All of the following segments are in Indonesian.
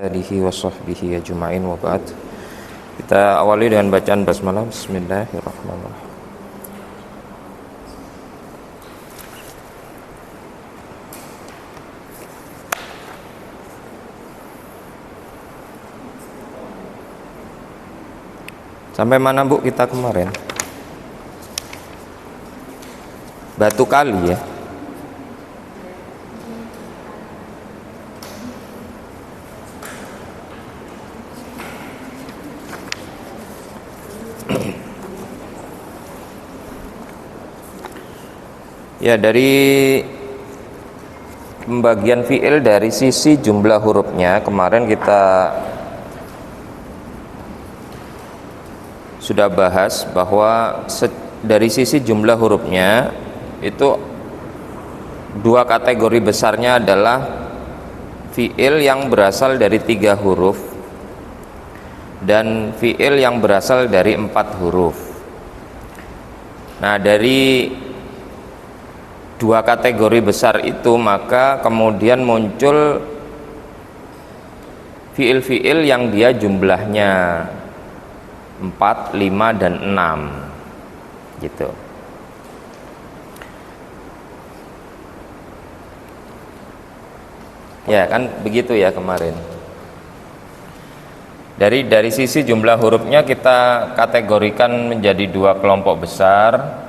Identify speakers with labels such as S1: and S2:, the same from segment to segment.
S1: alihi wa sahbihi ajma'in wa ba'd. Kita awali dengan bacaan basmalah. Bismillahirrahmanirrahim. Sampai mana Bu kita kemarin? Batu kali ya. Ya, dari pembagian fi'il dari sisi jumlah hurufnya kemarin kita sudah bahas bahwa dari sisi jumlah hurufnya itu dua kategori besarnya adalah fi'il yang berasal dari 3 huruf dan fi'il yang berasal dari 4 huruf. Nah, dari dua kategori besar itu maka kemudian muncul fi'il-fi'il yang dia jumlahnya 4, 5, dan 6 gitu. Ya kan begitu ya kemarin. Dari sisi jumlah hurufnya kita kategorikan menjadi 2 kelompok besar.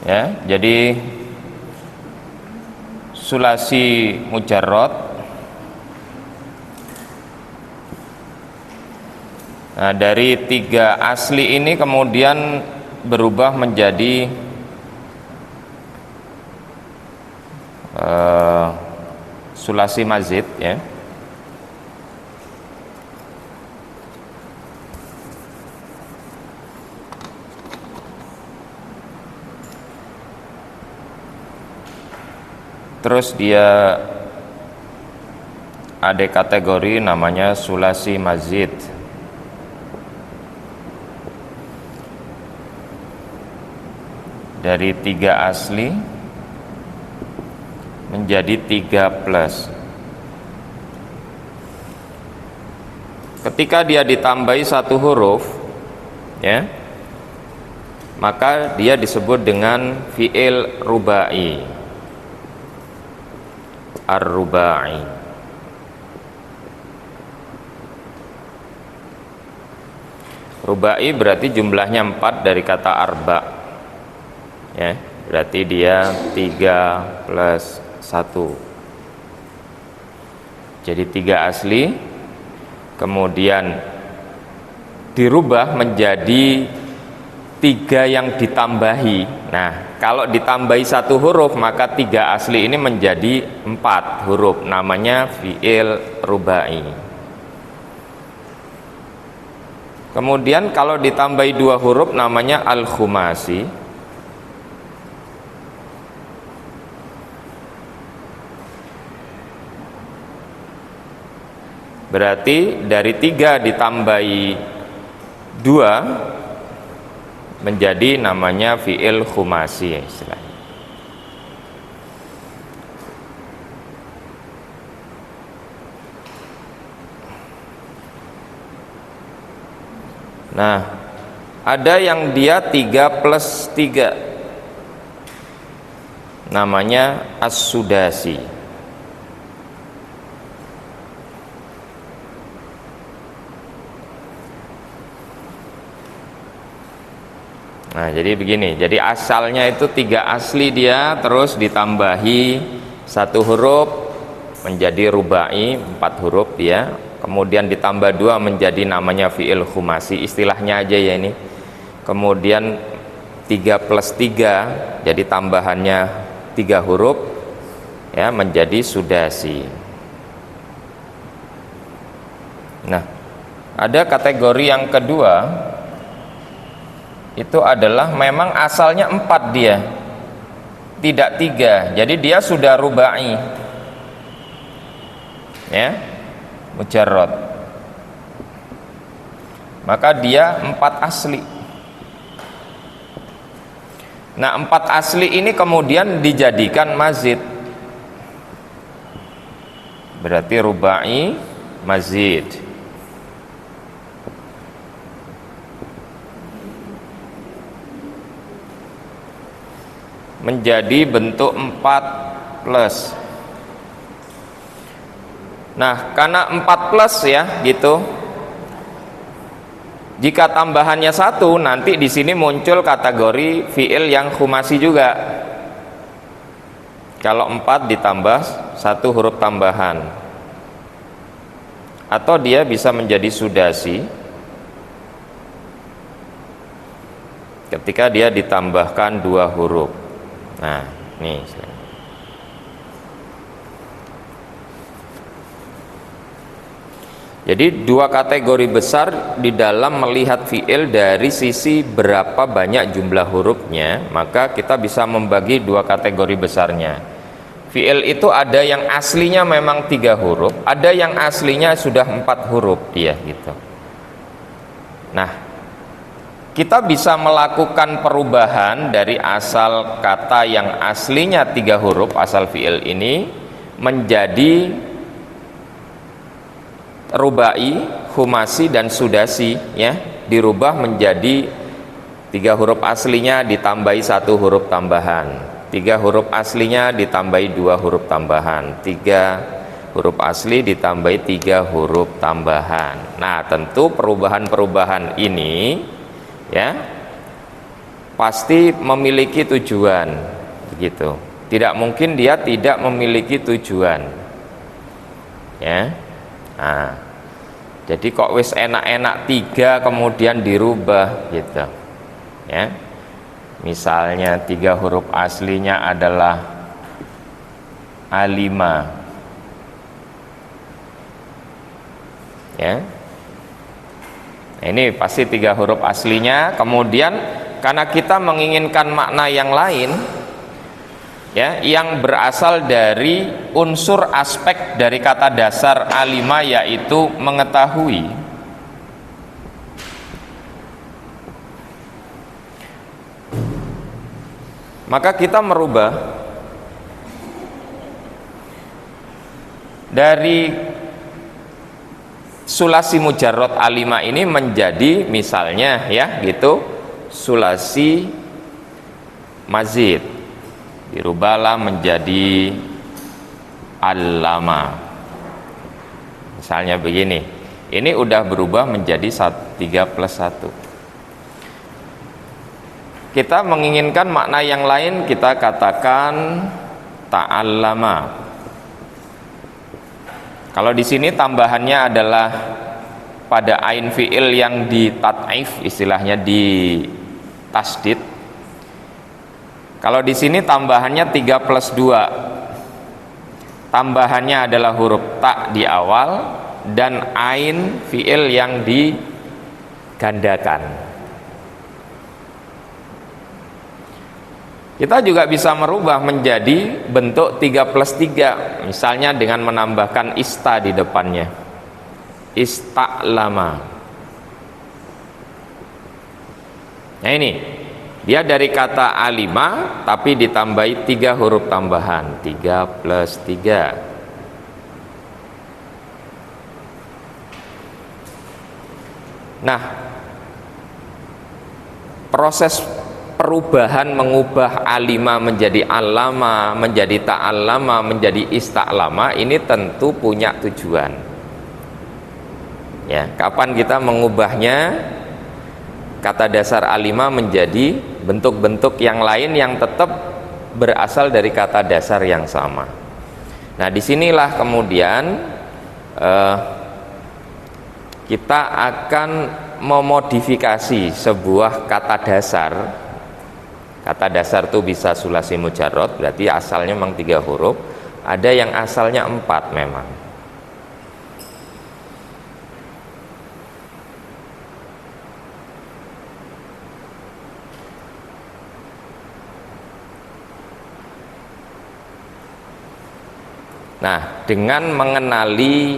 S1: Ya, jadi sulasi mujarrad. Nah, dari 3 asli ini kemudian berubah menjadi sulasi mazid ya. Terus dia ada kategori namanya sulasi mazid. Dari 3 asli menjadi 3+. Ketika dia ditambahi 1 huruf ya, maka dia disebut dengan fi'il rubai. Ar-rubai. Rubai berarti jumlahnya 4 dari kata arba ya, berarti dia 3+1. Jadi 3 asli kemudian dirubah menjadi 3 yang ditambahi. Nah, kalau ditambahi 1 huruf maka 3 asli ini menjadi 4 huruf, namanya fi'il rubai. Kemudian kalau ditambahi 2 huruf namanya al-khumasi. Berarti dari 3 ditambahi 2 menjadi namanya fi'il khumasi istilahnya. Nah, ada yang dia 3+3 namanya as-sudasi. Nah, jadi begini, jadi asalnya itu 3 asli dia, terus ditambahi 1 huruf menjadi rubai, 4 huruf dia, kemudian ditambah 2 menjadi namanya fi'il khumasi, istilahnya aja ya ini. Kemudian 3+3 jadi tambahannya 3 huruf ya menjadi sudasi. Nah, ada kategori yang kedua itu adalah memang asalnya 4 dia, tidak 3. Jadi dia sudah rubai, ya, mujarrad. Maka dia 4 asli. Nah, 4 asli ini kemudian dijadikan mazid. Berarti rubai mazid. Menjadi bentuk 4 plus. Nah, karena 4 plus ya, gitu. Jika tambahannya 1, nanti di sini muncul kategori fiil yang khumasi juga. Kalau 4 ditambah 1 huruf tambahan. Atau dia bisa menjadi sudasi ketika dia ditambahkan 2 huruf. Nah, nih. Jadi 2 kategori besar di dalam melihat fiil dari sisi berapa banyak jumlah hurufnya, maka kita bisa membagi 2 kategori besarnya. Fiil itu ada yang aslinya memang 3 huruf, ada yang aslinya sudah 4 huruf dia gitu. Nah, kita bisa melakukan perubahan dari asal kata yang aslinya 3 huruf, asal fiil ini menjadi rubai, khumasi dan sudasi, ya, dirubah menjadi 3 huruf aslinya ditambahi 1 huruf tambahan, 3 huruf aslinya ditambahi 2 huruf tambahan, 3 huruf asli ditambahi 3 huruf tambahan. Nah, tentu perubahan-perubahan ini, ya, pasti memiliki tujuan, begitu. Tidak mungkin dia tidak memiliki tujuan, ya. Nah, jadi kok wis enak-enak 3 kemudian dirubah, gitu, ya. Misalnya 3 huruf aslinya adalah A5, ya. Ini pasti 3 huruf aslinya. Kemudian karena kita menginginkan makna yang lain, ya, yang berasal dari unsur aspek dari kata dasar A5, yaitu mengetahui, maka kita merubah dari sulasi mujarrad A5 ini menjadi misalnya, ya, gitu, sulasi mazid, dirubahlah menjadi allama. Misalnya begini, ini udah berubah menjadi 3 plus 1. Kita menginginkan makna yang lain, kita katakan ta'allama. Kalau di sini tambahannya adalah pada ain fiil yang di tat'if, istilahnya di tasdid. Kalau di sini tambahannya 3 plus 2. Tambahannya adalah huruf ta di awal dan ain fiil yang digandakan. Kita juga bisa merubah menjadi bentuk 3 plus 3, misalnya dengan menambahkan ista di depannya, ista'lama. Nah, ini dia dari kata A5 tapi ditambahi 3 huruf tambahan, 3 plus 3. Nah, proses perubahan mengubah A5 menjadi allama, menjadi ta'allama, menjadi ista'lama ini tentu punya tujuan. Ya, kapan kita mengubahnya kata dasar A5 menjadi bentuk-bentuk yang lain yang tetap berasal dari kata dasar yang sama. Nah, disinilah kemudian kita akan memodifikasi sebuah kata dasar. Kata dasar itu bisa sulasi mujarrad, berarti asalnya memang 3 huruf. Ada yang asalnya 4 memang. Nah, dengan mengenali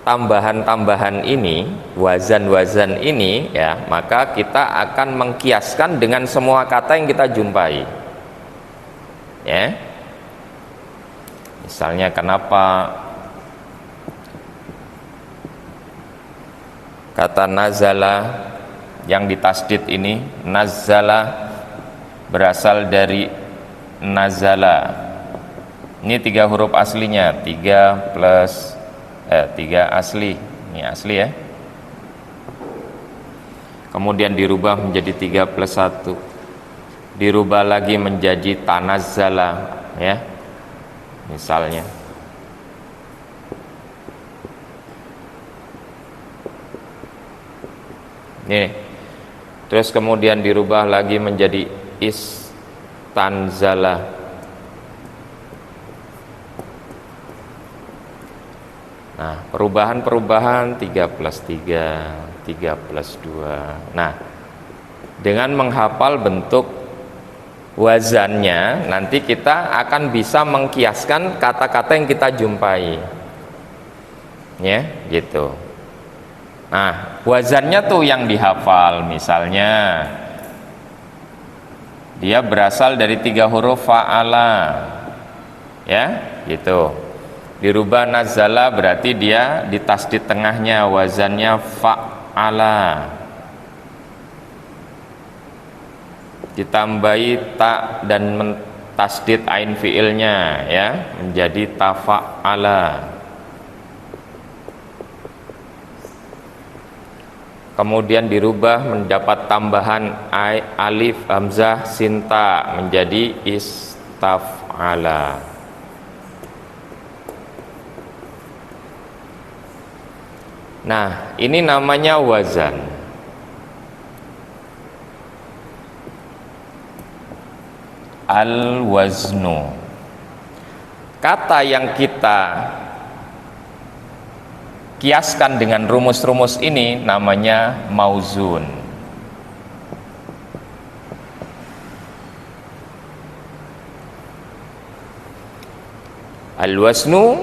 S1: tambahan-tambahan ini, wazan-wazan ini, ya, maka kita akan mengkiaskan dengan semua kata yang kita jumpai. Ya. Misalnya kenapa kata nazala yang ditasdid ini, nazala berasal dari nazala. Ini 3 huruf aslinya, 3 asli. Ini asli ya. Kemudian dirubah menjadi 3+1. Dirubah lagi menjadi tanazzala, ya. Misalnya. Nih. Terus kemudian dirubah lagi menjadi istanzala. Nah, perubahan-perubahan 3+3, 3+2. Nah, dengan menghafal bentuk wazannya, nanti kita akan bisa mengkiaskan kata-kata yang kita jumpai. Ya, gitu. Nah, wazannya tuh yang dihafal. Misalnya dia berasal dari 3 huruf fa'ala. Ya, gitu. Dirubah nazala berarti dia ditasdid tengahnya, wazannya fa'ala. Ditambahi ta dan mentasdid ain fiilnya, ya, menjadi tafa'ala. Kemudian dirubah mendapat tambahan alif hamzah sinta menjadi istaf'ala. Nah, ini namanya wazan. Al-waznu. Kata yang kita kiaskan dengan rumus-rumus ini namanya mauzun. Al-waznu,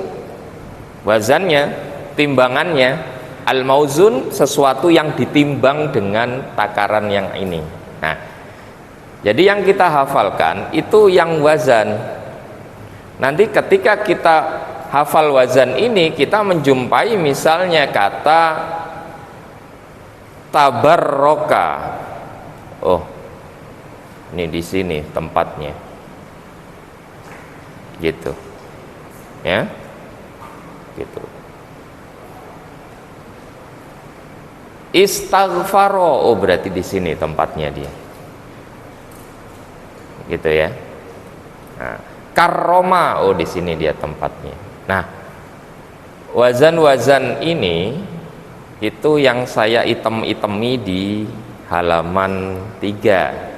S1: wazannya, timbangannya. Al-mauzun, sesuatu yang ditimbang dengan takaran yang ini. Nah, jadi yang kita hafalkan itu yang wazan. Nanti ketika kita hafal wazan ini, kita menjumpai misalnya kata tabarroka. Oh, ini di sini tempatnya. Gitu. Ya. Gitu. Istaghfaro, oh berarti di sini tempatnya dia, gitu ya. Nah, karroma, oh di sini dia tempatnya. Nah, wazan-wazan ini itu yang saya item-itemi di halaman 3.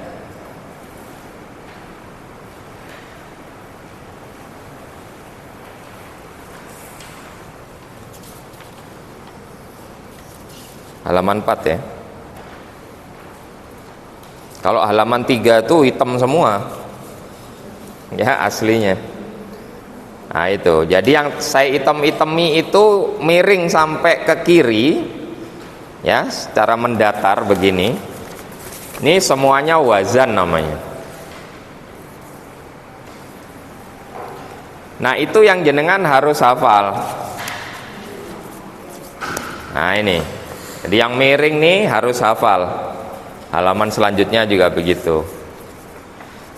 S1: Halaman 4 ya. Kalau halaman 3 tuh hitam semua. Ya, aslinya. Nah, itu. Jadi yang saya hitam-hitemi itu miring sampai ke kiri. Ya, secara mendatar begini. Ini semuanya wazan namanya. Nah, itu yang jenengan harus hafal. Nah, ini. Jadi yang miring nih harus hafal. Halaman selanjutnya juga begitu.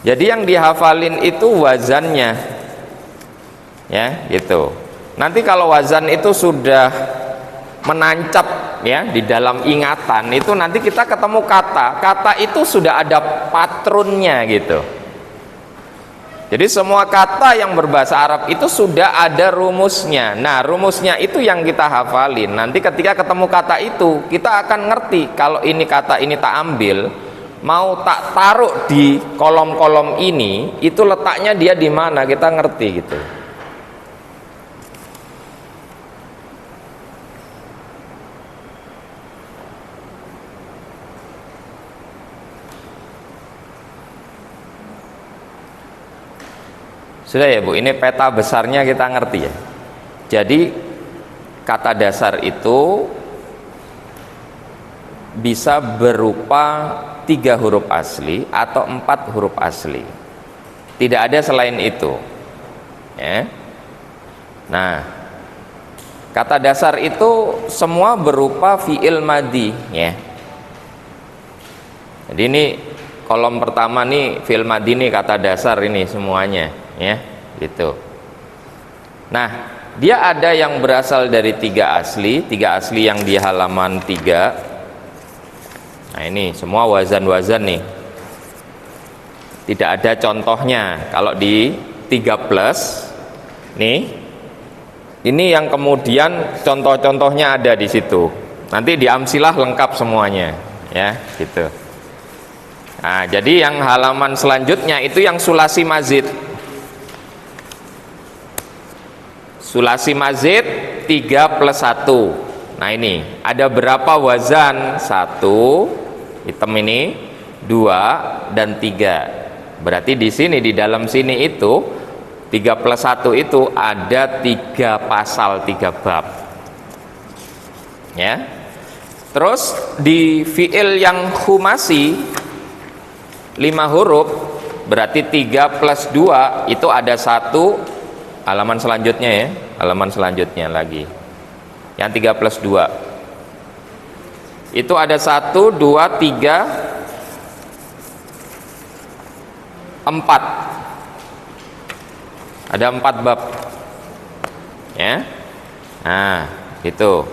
S1: Jadi yang dihafalin itu wazannya. Ya, gitu. Nanti kalau wazan itu sudah menancap ya di dalam ingatan, itu nanti kita ketemu kata itu sudah ada patronnya gitu. Jadi semua kata yang berbahasa Arab itu sudah ada rumusnya. Nah, rumusnya itu yang kita hafalin. Nanti ketika ketemu kata itu, kita akan ngerti kalau ini kata ini tak ambil, mau tak taruh di kolom-kolom ini, itu letaknya dia di mana, kita ngerti gitu. Sudah ya Bu, ini peta besarnya kita ngerti ya. Jadi kata dasar itu bisa berupa 3 huruf asli atau 4 huruf asli. Tidak ada selain itu. Ya. Nah, kata dasar itu semua berupa fi'il madhi ya. Jadi ini kolom pertama nih fi'il madhi nih kata dasar ini semuanya ya, gitu. Nah, dia ada yang berasal dari 3 asli yang di halaman 3. Nah, ini semua wazan-wazan nih. Tidak ada contohnya. Kalau di 3 plus nih, ini yang kemudian contoh-contohnya ada di situ. Nanti di amsilah lengkap semuanya, ya, gitu. Nah, jadi yang halaman selanjutnya itu yang sulasi mazid. Sulasi mazid 3 plus 1. Nah, ini ada berapa wazan? 1 hitam ini, 2 dan 3. Berarti di sini di dalam sini itu 3 plus 1 itu ada 3 pasal, 3 bab. Ya. Terus di fi'il yang khumasi 5 huruf berarti 3 plus 2 itu ada 1 halaman selanjutnya ya, halaman selanjutnya lagi. Yang 3 plus 2 itu ada 1, 2, 3, 4. Ada 4 bab ya. Nah, itu.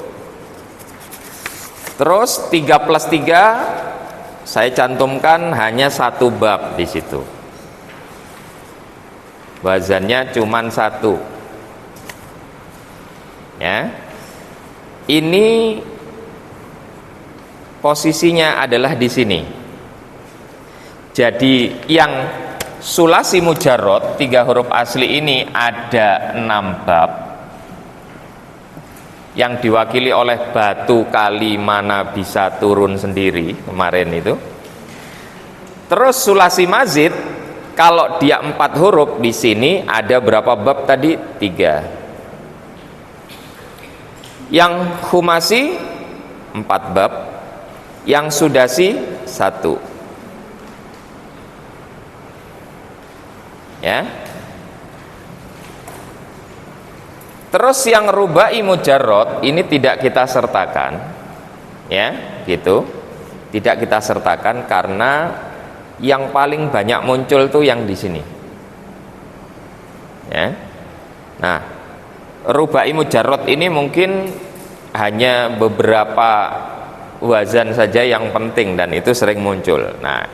S1: Terus 3 plus 3 saya cantumkan hanya 1 bab di situ. Wazannya cuman 1. Ya. Ini posisinya adalah di sini. Jadi yang sulasi mujarrad 3 huruf asli ini ada 6 bab yang diwakili oleh batu kali mana bisa turun sendiri kemarin itu. Terus sulasi mazid kalau dia 4 huruf di sini ada berapa bab tadi? 3. Yang khumasi 4 bab, yang sudasi 1. Ya. Terus yang rubai mujarrad ini tidak kita sertakan. Ya, gitu. Tidak kita sertakan karena yang paling banyak muncul tuh yang di sini. Ya. Nah, rubai mujarrad ini mungkin hanya beberapa wazan saja yang penting dan itu sering muncul. Nah,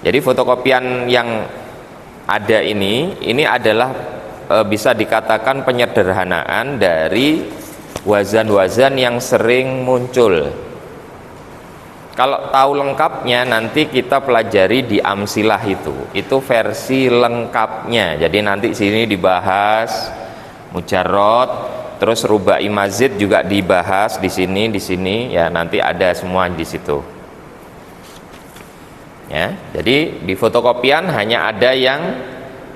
S1: jadi fotokopian yang ada ini adalah bisa dikatakan penyederhanaan dari wazan-wazan yang sering muncul. Kalau tahu lengkapnya nanti kita pelajari di amsilah itu versi lengkapnya. Jadi nanti sini dibahas mujarrad, terus rubai mazid juga dibahas di sini ya, nanti ada semua di situ. Ya, jadi di fotokopian hanya ada yang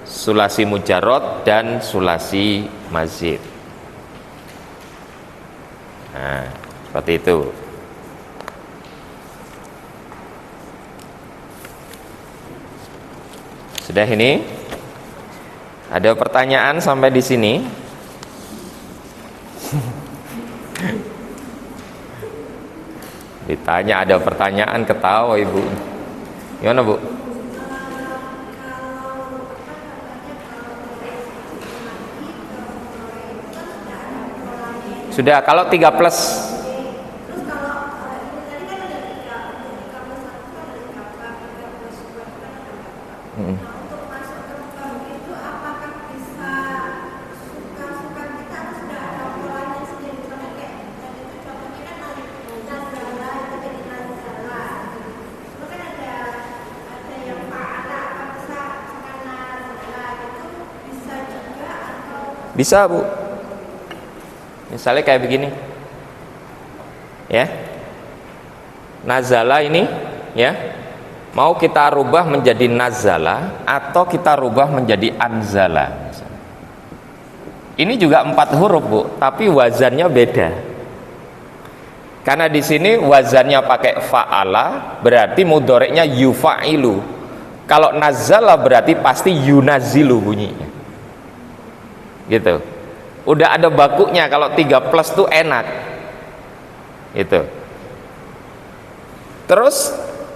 S1: sulasi mujarrad dan sulasi mazid. Nah, seperti itu. Sudah ini? Ada pertanyaan sampai di sini? Ditanya ada pertanyaan ketawa Ibu. Gimana Bu? Sudah, kalau 3 plus. Bisa Bu. Misalnya kayak begini. Ya. Nazala ini ya. mau kita rubah menjadi nazala atau kita rubah menjadi anzala. Ini juga 4 huruf, Bu, tapi wazannya beda. Karena di sini wazannya pakai fa'ala, berarti mudhoreknya yufa'ilu. Kalau nazala berarti pasti yunazilu bunyinya. Gitu. Udah ada bakunya, kalau 3 plus tuh enak. Gitu. Terus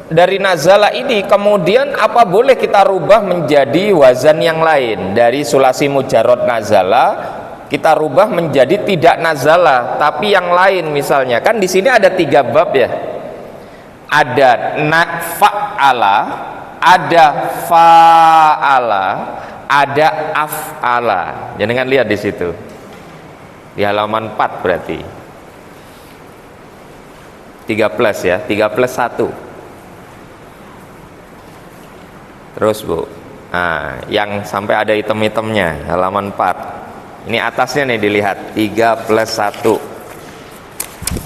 S1: dari nazala ini kemudian apa boleh kita rubah menjadi wazan yang lain? Dari sulasi mujarrad nazala kita rubah menjadi tidak nazala tapi yang lain. Misalnya kan di sini ada 3 bab ya, ada fa'ala, ada fa'ala, ada af'ala. Jangan lihat di situ di halaman 4 berarti 3 plus ya, 3 plus 1. Terus Bu, nah, yang sampai ada item-itemnya halaman 4. Ini atasnya nih dilihat 3 plus 1.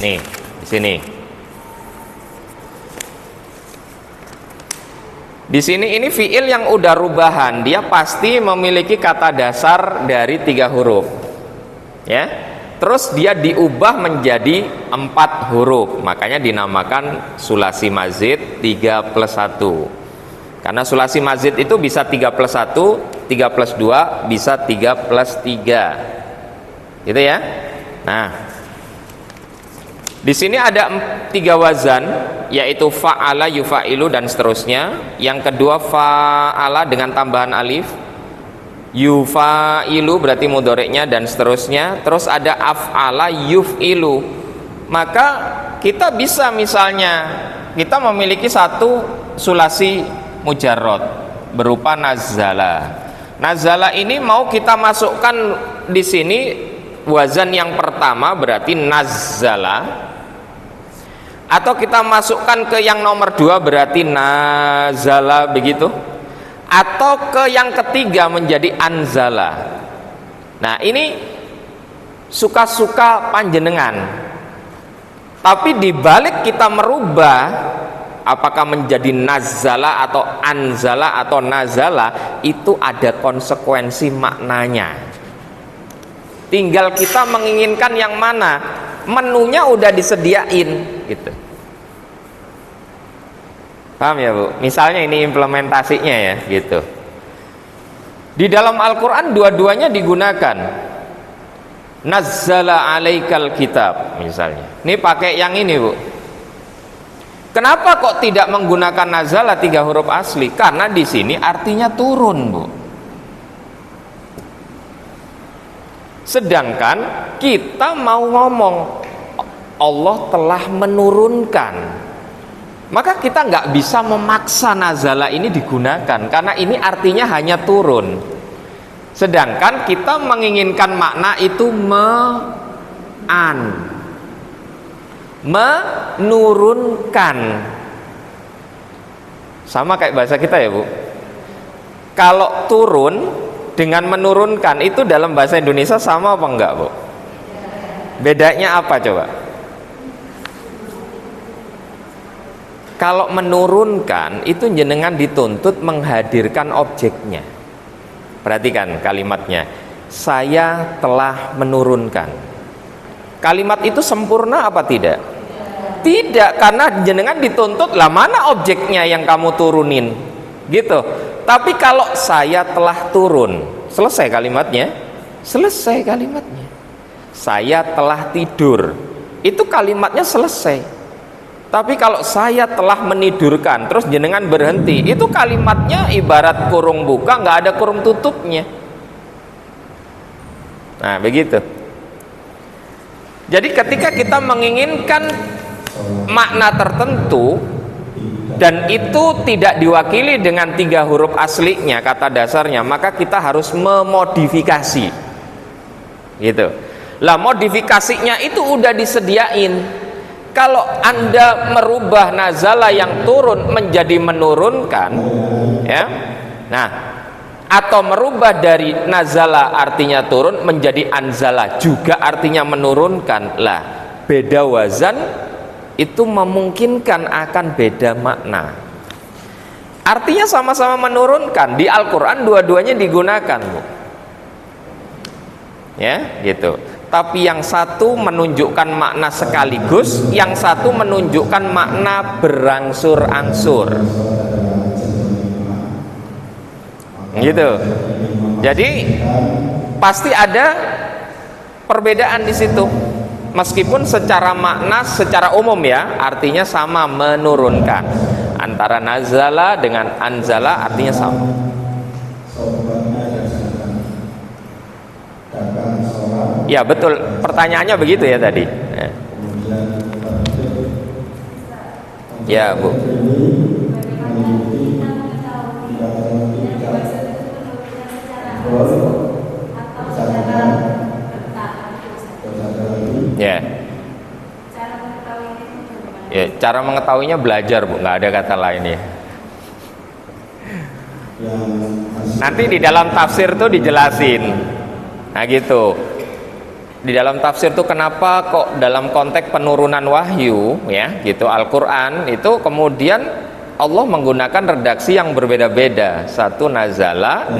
S1: Nih di sini. Di sini ini fiil yang udah rubahan, dia pasti memiliki kata dasar dari 3 huruf. Ya. Terus dia diubah menjadi 4 huruf. Makanya dinamakan sulasi mazid 3 plus 1. Karena sulasi mazid itu bisa 3 plus 1, 3 plus 2, bisa 3 plus 3. Gitu ya. Nah, di sini ada 3 wazan, yaitu fa'ala, yufa'ilu dan seterusnya. Yang kedua fa'ala dengan tambahan alif, yufa'ilu berarti mudhoreknya dan seterusnya. Terus ada af'ala, yuf'ilu. Maka kita bisa misalnya kita memiliki satu sulasi mujarrad berupa nazala. Nazala ini mau kita masukkan di sini wazan yang pertama berarti nazala, atau kita masukkan ke yang nomor 2 berarti nazala begitu, atau ke yang ketiga menjadi anzala. Nah, ini suka-suka panjenengan. Tapi dibalik kita merubah apakah menjadi nazala atau anzala atau nazala, itu ada konsekuensi maknanya. Tinggal kita menginginkan yang mana. Menunya udah disediain gitu. Paham ya Bu? Misalnya ini implementasinya ya gitu. Di dalam Al-Quran dua-duanya digunakan. Nazzala alaikal kitab misalnya. Ini pakai yang ini Bu. Kenapa kok tidak menggunakan nazala 3 huruf asli? Karena di sini artinya turun, Bu. Sedangkan kita mau ngomong Allah telah menurunkan, maka kita nggak bisa memaksa nazala ini digunakan karena ini artinya hanya turun. Sedangkan kita menginginkan makna itu menurunkan. Sama kayak bahasa kita ya Bu. Kalau turun dengan menurunkan itu dalam bahasa Indonesia sama apa enggak Bu? Bedanya apa coba? Kalau menurunkan itu jenengan dituntut menghadirkan objeknya. Perhatikan kalimatnya, saya telah menurunkan. Kalimat itu sempurna apa tidak? Tidak, karena jenengan dituntut lah mana objeknya yang kamu turunin gitu. Tapi kalau saya telah turun, selesai kalimatnya. Selesai kalimatnya. Saya telah tidur, itu kalimatnya selesai. Tapi kalau saya telah menidurkan terus jenengan berhenti, itu kalimatnya ibarat kurung buka nggak ada kurung tutupnya. Nah begitu. Jadi ketika kita menginginkan makna tertentu dan itu tidak diwakili dengan 3 huruf aslinya kata dasarnya, maka kita harus memodifikasi gitu. Lah modifikasinya itu udah disediain. Kalau Anda merubah nazala yang turun menjadi menurunkan ya, nah atau merubah dari nazala artinya turun menjadi anzala juga artinya menurunkan, lah beda wazan itu memungkinkan akan beda makna. Artinya sama-sama menurunkan. Di Al-Quran dua-duanya digunakan, Bu. Ya, gitu. Tapi yang satu menunjukkan makna sekaligus, yang satu menunjukkan makna berangsur-angsur. Gitu. Jadi pasti ada perbedaan di situ. Meskipun secara makna, secara umum ya, artinya sama, menurunkan. Antara nazala dengan anzala artinya sama. Ya betul, pertanyaannya begitu ya tadi. Ya Bu. Ya. Ya, cara mengetahuinya belajar, Bu, nggak ada kata lain ya. Nanti di dalam tafsir tuh dijelasin. Nah gitu. Di dalam tafsir tuh kenapa kok dalam konteks penurunan wahyu ya, gitu Al-Qur'an itu kemudian Allah menggunakan redaksi yang berbeda-beda. Satu nazala,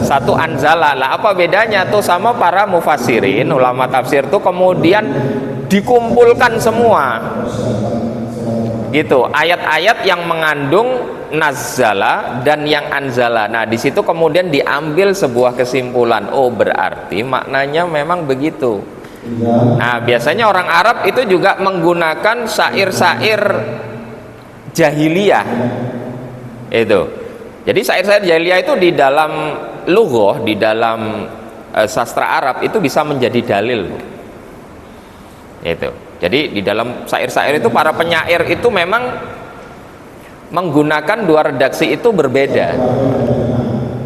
S1: satu anzala. Lah apa bedanya tuh sama para mufassirin, ulama tafsir tuh kemudian dikumpulkan semua. Gitu, ayat-ayat yang mengandung nazala dan yang anzala. Nah, di situ kemudian diambil sebuah kesimpulan. Oh, berarti maknanya memang begitu. Nah, biasanya orang Arab itu juga menggunakan syair-syair jahiliyah. Itu. Jadi syair-syair jahiliyah itu di dalam lughah, di dalam sastra Arab itu bisa menjadi dalil. Itu. Jadi di dalam syair-syair itu para penyair itu memang menggunakan dua redaksi itu berbeda.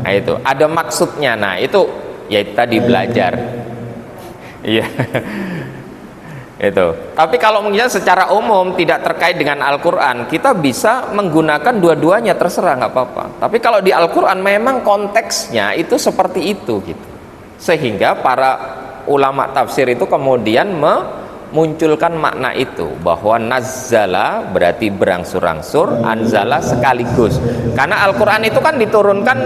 S1: Nah itu ada maksudnya. Nah itu ya tadi belajar. Iya. Itu. Tapi kalau mungkin secara umum tidak terkait dengan Al-Quran, kita bisa menggunakan dua-duanya, terserah, nggak apa-apa. Tapi kalau di Al-Quran memang konteksnya itu seperti itu gitu. Sehingga para ulama tafsir itu kemudian munculkan makna itu, bahwa nazzala berarti berangsur-angsur, anzala sekaligus. Karena Al-Quran itu kan diturunkan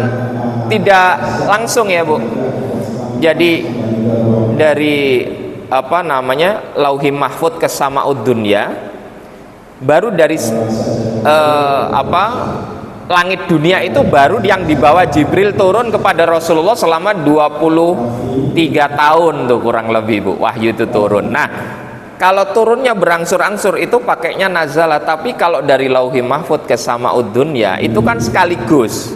S1: tidak langsung ya Bu. Jadi dari Lauhi Mahfud ke Sama'ud Dunya, baru dari langit dunia itu baru yang dibawa Jibril turun kepada Rasulullah selama 23 tahun tuh kurang lebih Bu, wahyu itu turun. Nah, kalau turunnya berangsur-angsur itu pakainya nazala, tapi kalau dari Lauhi Mahfud ke Sama'ud Dunya itu kan sekaligus.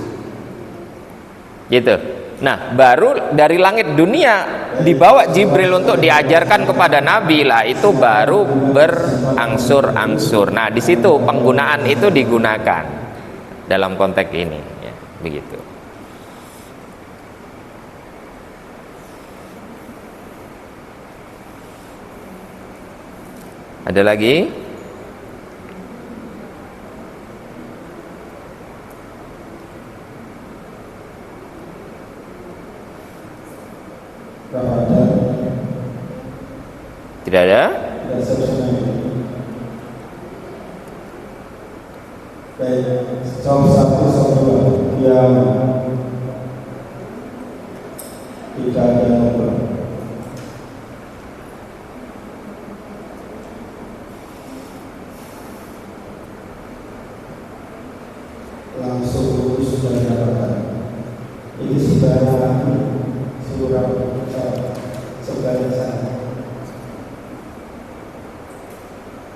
S1: Gitu. Nah, baru dari langit dunia dibawa Jibril untuk diajarkan kepada Nabi lah, itu baru berangsur-angsur. Nah, di situ penggunaan itu digunakan dalam konteks ini ya, begitu. Ada lagi? Tidak ada?
S2: Baik, jawab satu yang tidak ada nomor. Langsung lulus sudah didapatkan. Ini sudah surat sebenarnya sana.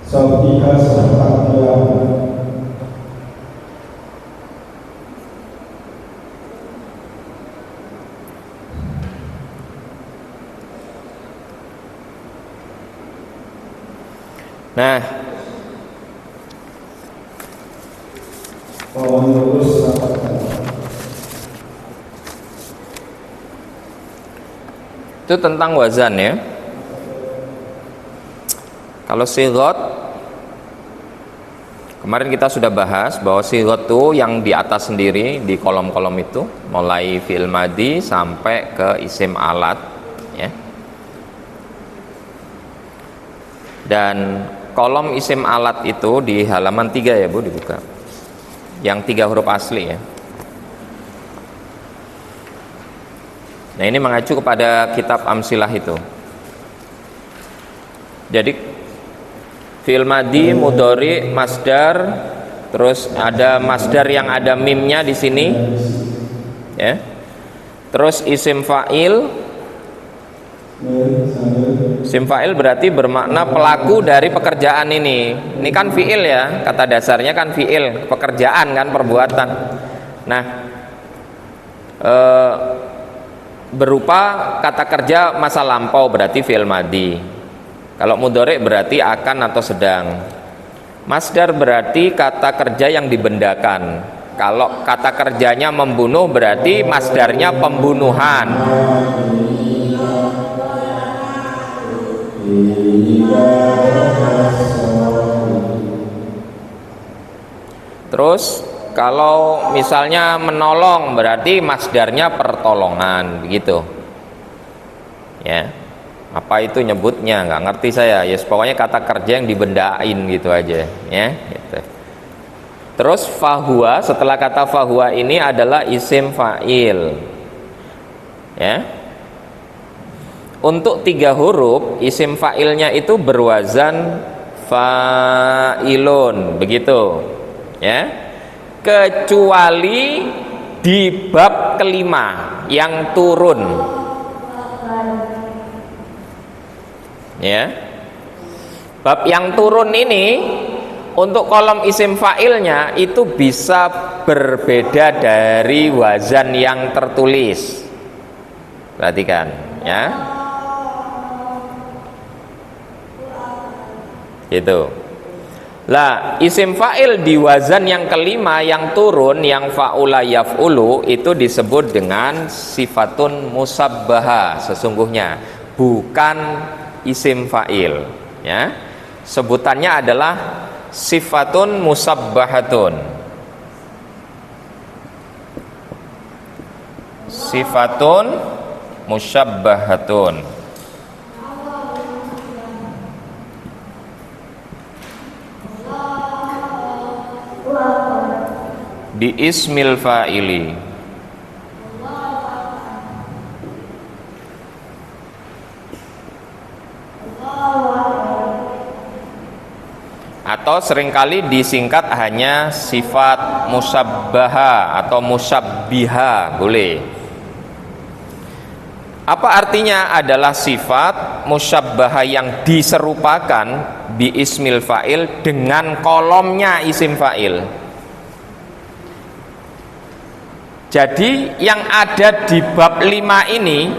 S2: Sofiha sempat dia.
S1: Nah, itu tentang wazan ya. Kalau sighat, kemarin kita sudah bahas bahwa sighat itu yang di atas sendiri di kolom-kolom itu, mulai fi'il madhi sampai ke isim alat ya. Dan kolom isim alat itu di halaman 3 ya Bu, dibuka. yang 3 huruf asli ya. Nah ini mengacu kepada kitab Amsilah itu. Jadi fi'il madhi, mudhari, masdar, terus ada masdar yang ada mimnya di sini, ya. Terus isim fa'il. Isim fa'il berarti bermakna pelaku dari pekerjaan ini. Ini kan fi'il ya, kata dasarnya kan fi'il, pekerjaan kan, perbuatan. Nah, berupa kata kerja masa lampau berarti fi'il madhi. Kalau mudhari berarti akan atau sedang. Masdar berarti kata kerja yang dibendakan. Kalau kata kerjanya membunuh berarti masdarnya pembunuhan. Terus kalau misalnya menolong berarti masdarnya pertolongan, begitu. Ya. Apa itu nyebutnya? Nggak ngerti saya. Ya pokoknya kata kerja yang dibendain gitu aja, ya. Gitu. Terus fahuwa, setelah kata fahuwa ini adalah isim fa'il. Ya. Untuk 3 huruf isim fa'ilnya itu berwazan fa'ilun, begitu ya, kecuali di bab kelima yang turun ya. Bab yang turun ini untuk kolom isim fa'ilnya itu bisa berbeda dari wazan yang tertulis. Perhatikan ya. Gitu. Lah, isim fa'il di wazan yang kelima yang turun, yang fa'ula yaf'ulu, itu disebut dengan sifatun musabbaha sesungguhnya, bukan isim fa'il ya. Sebutannya adalah sifatun musabbahatun. Sifatun musyabbahatun. Bi ismil fa'ili. Atau seringkali disingkat hanya sifat musabbaha atau musabbiha, boleh. Apa artinya? Adalah sifat musabbaha yang diserupakan bi ismil fa'il dengan kolomnya isim fa'il. Jadi yang ada di bab 5 ini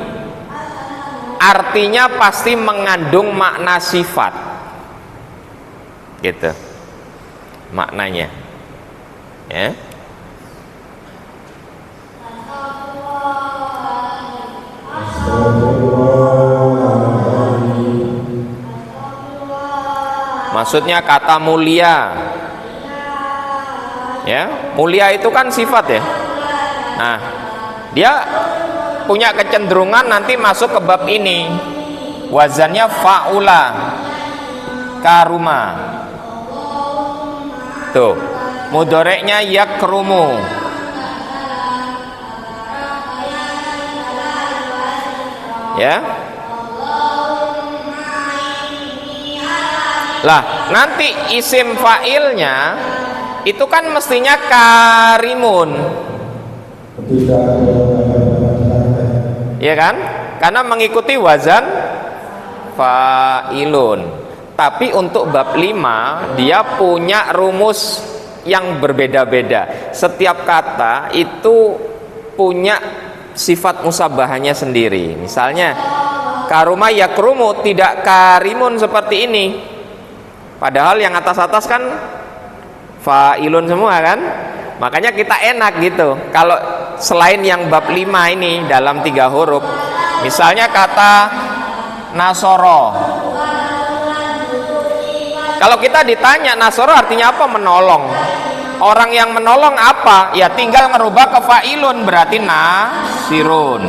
S1: artinya pasti mengandung makna sifat, gitu maknanya ya. Maksudnya kata mulia ya, mulia itu kan sifat ya. Nah, dia punya kecenderungan nanti masuk ke bab ini. Wazannya fa'ula, karuma. Tuh, mudhoreknya yakrumu. Ya. Lah, nanti isim fa'ilnya itu kan mestinya karimun. Ya kan? Karena mengikuti wazan fa'ilun. Tapi untuk bab 5 dia punya rumus yang berbeda-beda. Setiap kata itu punya sifat musabbahanya sendiri. Misalnya karuma yakrumu, tidak karimun seperti ini. Padahal yang atas-atas kan fa'ilun semua kan? Makanya kita enak gitu kalau selain yang bab 5 ini dalam 3 huruf. Misalnya kata nasoro, kalau kita ditanya nasoro artinya apa? Menolong. Orang yang menolong apa? Ya tinggal ngerubah ke fa'ilun, berarti nasirun.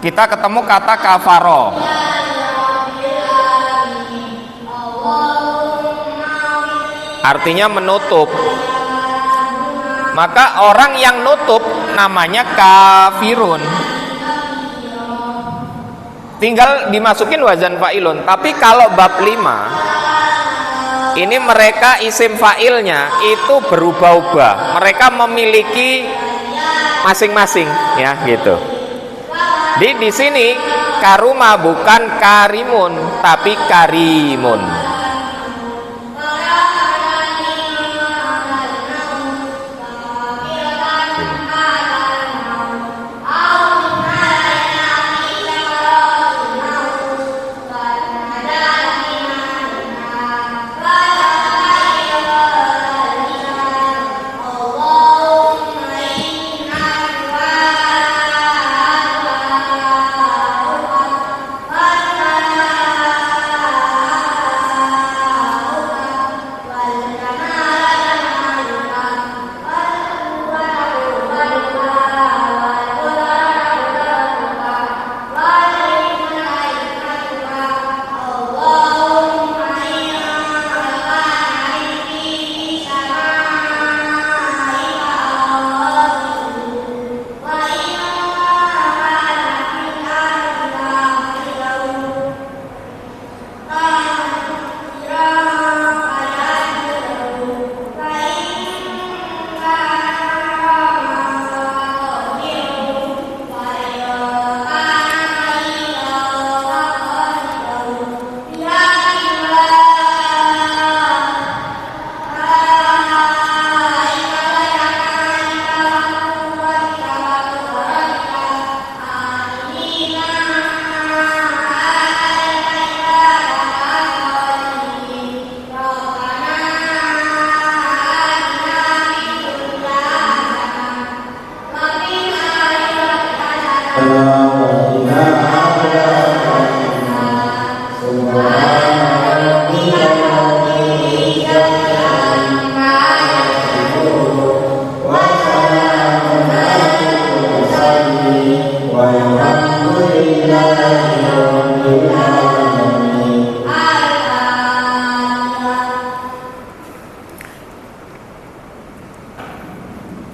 S1: Kita ketemu kata kafaro. artinya menutup. Maka orang yang nutup namanya kafirun. Tinggal dimasukin wazan fa'ilun. Tapi kalau bab 5 ini mereka isim fa'ilnya itu berubah-ubah. Mereka memiliki masing-masing, ya gitu. Di sini karuma bukan karimun, tapi karimun.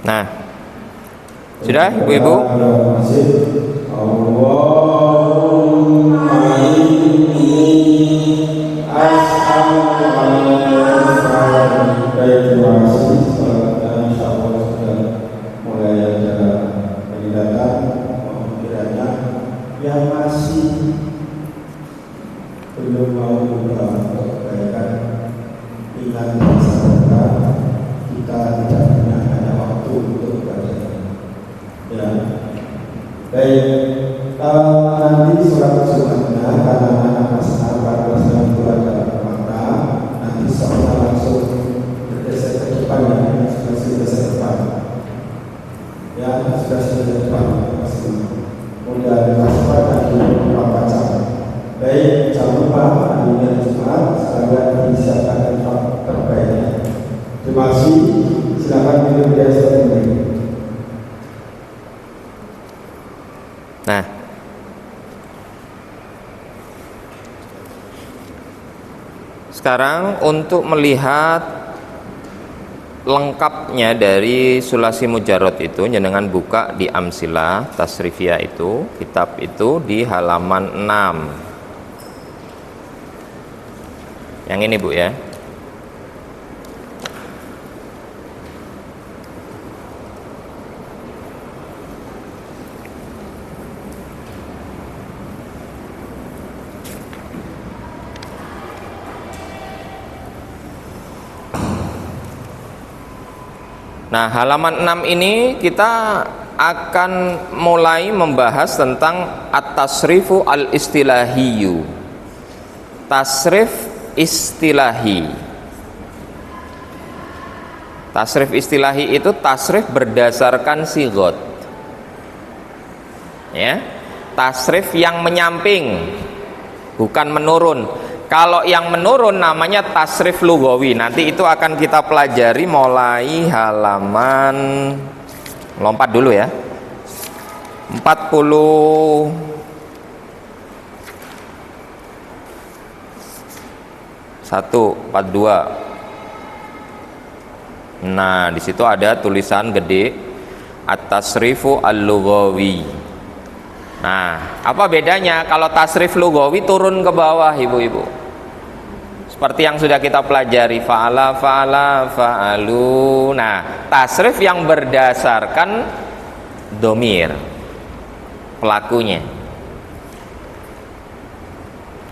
S1: Nah, sudah ibu-ibu?
S2: Allahumma inni as'aluka terima kasih. Insyaallah sudah mulai ada peningkatan. Kiranya yang masih belum mau berubah kebaikan, ingat kita tidak punya hanya waktu untuk belajar. Ya, baik. Nanti surat sunatnya karena anak pasal 14 yang itu ada maka nanti seolah langsung bergeser ke depan ya, sudah bergeser ke depan. Ya, sudah ke depan pasti. Mudah dimasukkan lagi baca. Baik, jangan lupa hari ini Jumat sekalian disiapkan tempat terbaiknya. Terima kasih. Silakan minum biasa ini.
S1: Nah, sekarang untuk melihat lengkapnya dari sulasi mujarrad itu, jenengan buka di Amsilah Tasrifiyah itu, kitab itu di halaman 6. Yang ini Bu ya. Nah, halaman 6 ini kita akan mulai membahas tentang at-tasrifu al-istilahiyu. Tasrif istilahi. Tasrif istilahi itu tasrif berdasarkan sigot. Ya. Tasrif yang menyamping, bukan menurun. Kalau yang menurun namanya tasrif lugawi. Nanti itu akan kita pelajari mulai halaman, lompat dulu ya, 41, 42, Nah, di situ ada tulisan gede at-tasrifu al-lughawi. Nah, apa bedanya kalau tasrif lughawi turun ke bawah, ibu-ibu? Seperti yang sudah kita pelajari, fa'ala, fa'ala, fa'alu. Nah, tasrif yang berdasarkan domir pelakunya.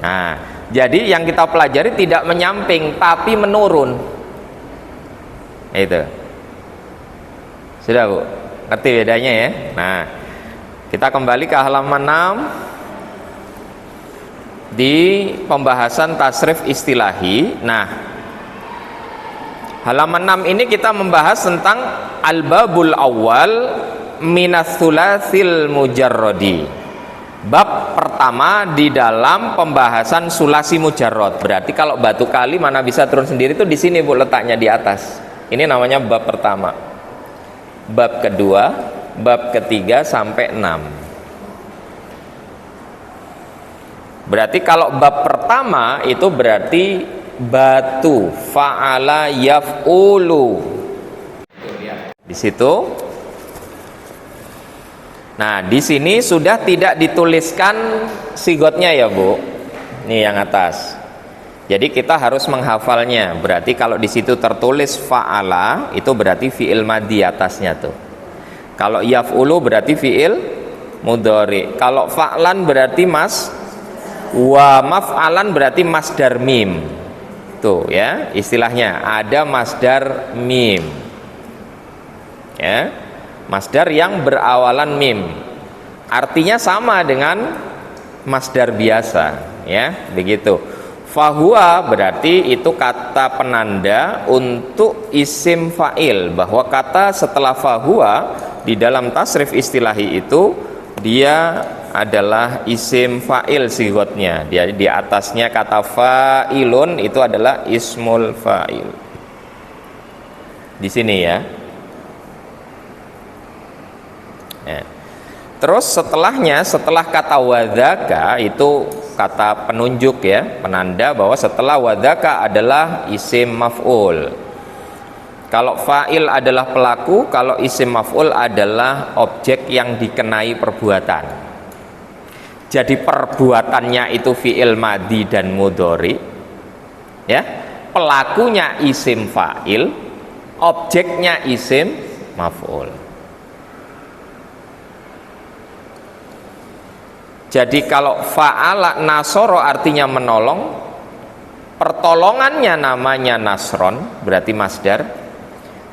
S1: Nah, jadi yang kita pelajari tidak menyamping tapi menurun. Itu. Sudah, Bu? Ngerti bedanya ya? Nah, kita kembali ke halaman 6 di pembahasan tasrif istilahi. Nah, halaman 6 ini kita membahas tentang al-babul awal minas tsulatsil mujarradi. Bab pertama di dalam pembahasan sulasi mujarrad. Berarti kalau batu kali mana bisa turun sendiri, itu di sini, Bu, letaknya di atas. Ini namanya bab pertama. Bab kedua, bab ketiga sampai 6. Berarti kalau bab pertama itu berarti batu, fa'ala yaf'ulu. Di situ. Nah, di sini sudah tidak dituliskan sigotnya ya, Bu. Nih yang atas. Jadi kita harus menghafalnya. Berarti kalau di situ tertulis fa'ala, itu berarti fi'il madhi atasnya tuh. Kalau yaf'ulu berarti fi'il mudhari. Kalau fa'lan berarti wa maf'alan berarti masdar mim. Tuh ya, istilahnya ada masdar mim. Ya. Masdar yang berawalan mim. Artinya sama dengan masdar biasa, ya, begitu. Fahuwa berarti itu kata penanda untuk isim fa'il, bahwa kata setelah fahuwa di dalam tasrif istilahi itu dia adalah isim fa'il sigotnya. Dia di atasnya kata fa'ilun itu adalah ismul fa'il. Di sini ya. Ya. Terus setelahnya, setelah kata wadzaka itu kata penunjuk ya, penanda bahwa setelah wadzaka adalah isim maf'ul. Kalau fa'il adalah pelaku, kalau isim maf'ul adalah objek yang dikenai perbuatan. Jadi perbuatannya itu fi'il madhi dan mudhari. Ya. Pelakunya isim fa'il, objeknya isim maf'ul. Jadi kalau fa'ala nasoro artinya menolong, pertolongannya namanya nasron, berarti masdar.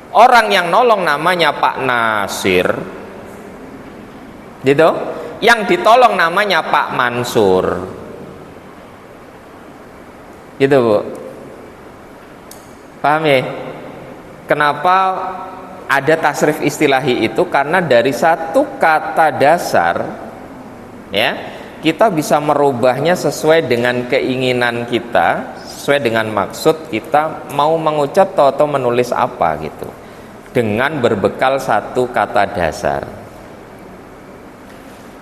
S1: Orang yang nolong namanya Pak Nasir, gitu. Yang ditolong namanya Pak Mansur, gitu, Bu. Paham ya? Kenapa ada tasrif istilahi itu? Karena dari satu kata dasar, ya, kita bisa merubahnya sesuai dengan keinginan kita, sesuai dengan maksud kita mau mengucap atau menulis apa gitu, dengan berbekal satu kata dasar.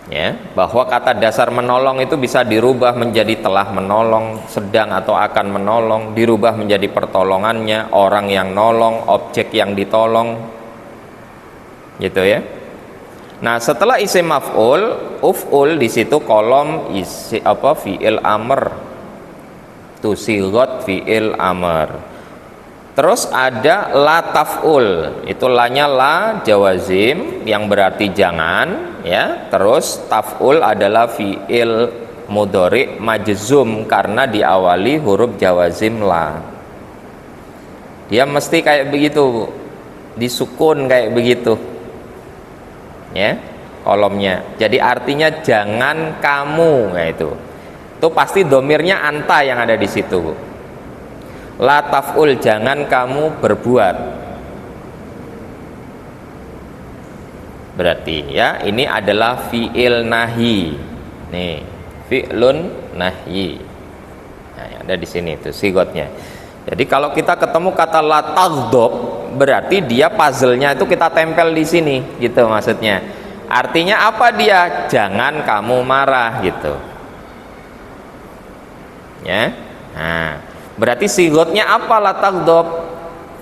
S1: Ya, bahwa kata dasar menolong itu bisa dirubah menjadi telah menolong, sedang atau akan menolong, dirubah menjadi pertolongannya, orang yang nolong, objek yang ditolong, gitu ya. Nah, setelah isim maf'ul, uf'ul di situ kolom isi fi'il amr. Tu sigot fi'il amr. Terus ada la taf'ul. Itu lanya la jawazim yang berarti jangan, ya. Terus taf'ul adalah fi'il mudhari majzum karena diawali huruf jawazim la. Dia mesti kayak begitu, disukun kayak begitu. Ya, kolomnya. Jadi artinya jangan kamu, nah itu pasti domirnya anta yang ada di situ. La taf'ul, jangan kamu berbuat. Berarti ya ini adalah fi'il nahi. Nih, fi'lun nahyi. Nah, yang ada di sini itu sigotnya. Jadi kalau kita ketemu kata la taghdab, berarti dia puzzle-nya itu kita tempel di sini, gitu maksudnya. Artinya apa dia? Jangan kamu marah, gitu. Ya. Nah, berarti sigotnya apa la taghdab?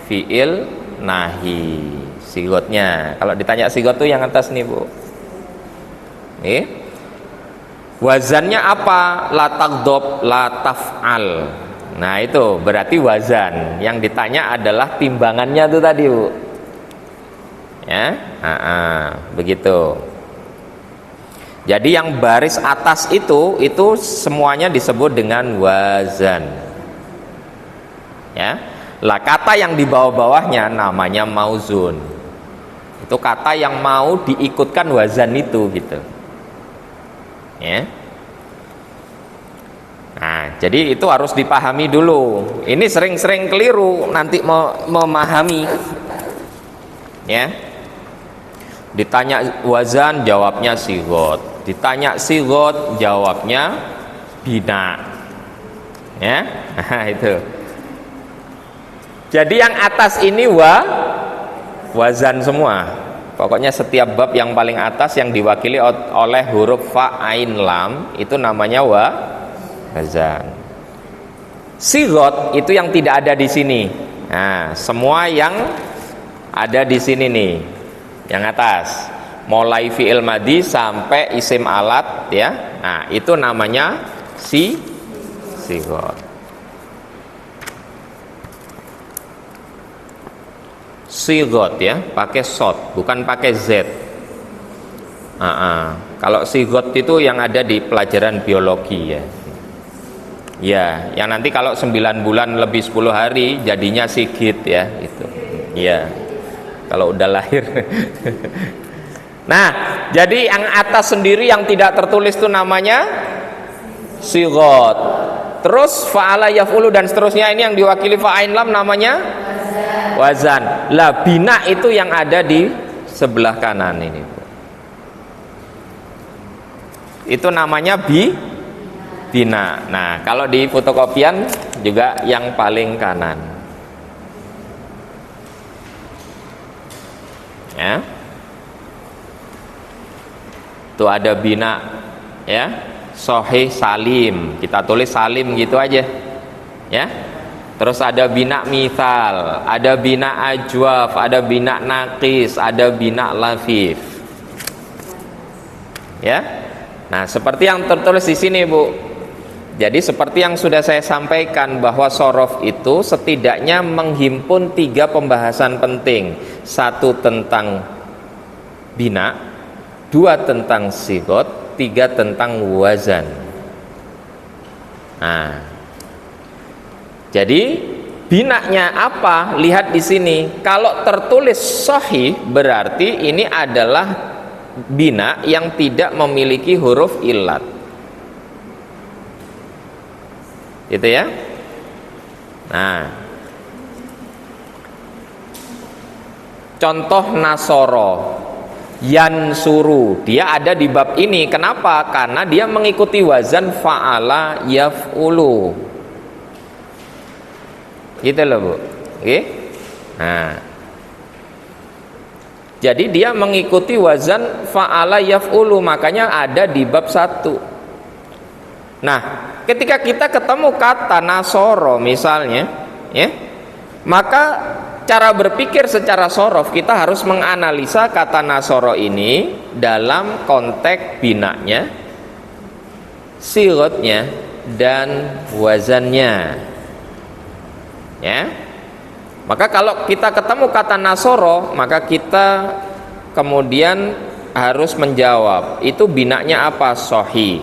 S1: Fi'il nahi. Sigotnya. Kalau ditanya sigot tuh yang atas nih, Bu. Wazannya apa? La tagdob, la taf'al. Nah itu berarti wazan. Yang ditanya adalah timbangannya tuh tadi, Bu. Ya, begitu. Jadi yang baris atas itu semuanya disebut dengan wazan. Ya, lah kata yang di bawah-bawahnya namanya mauzun. Itu kata yang mau diikutkan wazan itu gitu. Ya. Nah, jadi itu harus dipahami dulu. Ini sering-sering keliru nanti memahami. Ya. Ditanya wazan, jawabnya sigot. Ditanya sigot, jawabnya bina. Ya. Nah, itu. Jadi yang atas ini wazan semua. Pokoknya setiap bab yang paling atas yang diwakili oleh huruf fa, ain, lam itu namanya wazan. Sigot itu yang tidak ada di sini. Nah, semua yang ada di sini nih, yang atas, mulai fi'il madhi sampai isim alat ya. Nah, itu namanya sigot. Sigot ya, pakai sod, bukan pakai z. Kalau sigot itu yang ada di pelajaran biologi ya. Ya, yang nanti kalau 9 bulan lebih 10 hari jadinya sigit ya, itu. Ya. Kalau udah lahir. Nah, jadi yang atas sendiri yang tidak tertulis itu namanya sigot. Terus fa'ala yaf'ulu dan seterusnya ini yang diwakili fa'ain lam namanya wazan. Lah bina itu yang ada di sebelah kanan ini. Itu namanya bina. Nah, kalau di fotokopian juga yang paling kanan. Ya. Tuh ada bina ya. Sahih salim. Kita tulis salim gitu aja. Ya. Terus ada bina mithal, ada bina ajwaf, ada bina naqis, ada bina lafif. Ya. Nah, seperti yang tertulis di sini, Bu. Jadi seperti yang sudah saya sampaikan bahwa sorof itu setidaknya menghimpun 3 pembahasan penting. 1 tentang bina, 2 tentang sigot, 3 tentang wazan. Nah, jadi binanya apa? Lihat di sini. Kalau tertulis sahih berarti ini adalah bina yang tidak memiliki huruf illat. Gitu ya. Nah, contoh nasoro, yansuru, dia ada di bab ini. Kenapa? Karena dia mengikuti wazan fa'ala yaf'ulu. Gitu loh, Bu. Oke? Nah, jadi dia mengikuti wazan fa'ala yaf'ulu, makanya ada di bab 1. Nah, ketika kita ketemu kata nasoro misalnya, ya, maka cara berpikir secara sorof kita harus menganalisa kata nasoro ini dalam konteks binanya, sigotnya, dan wazannya. Ya, maka kalau kita ketemu kata nasoro, maka kita kemudian harus menjawab itu binanya apa? Sahih.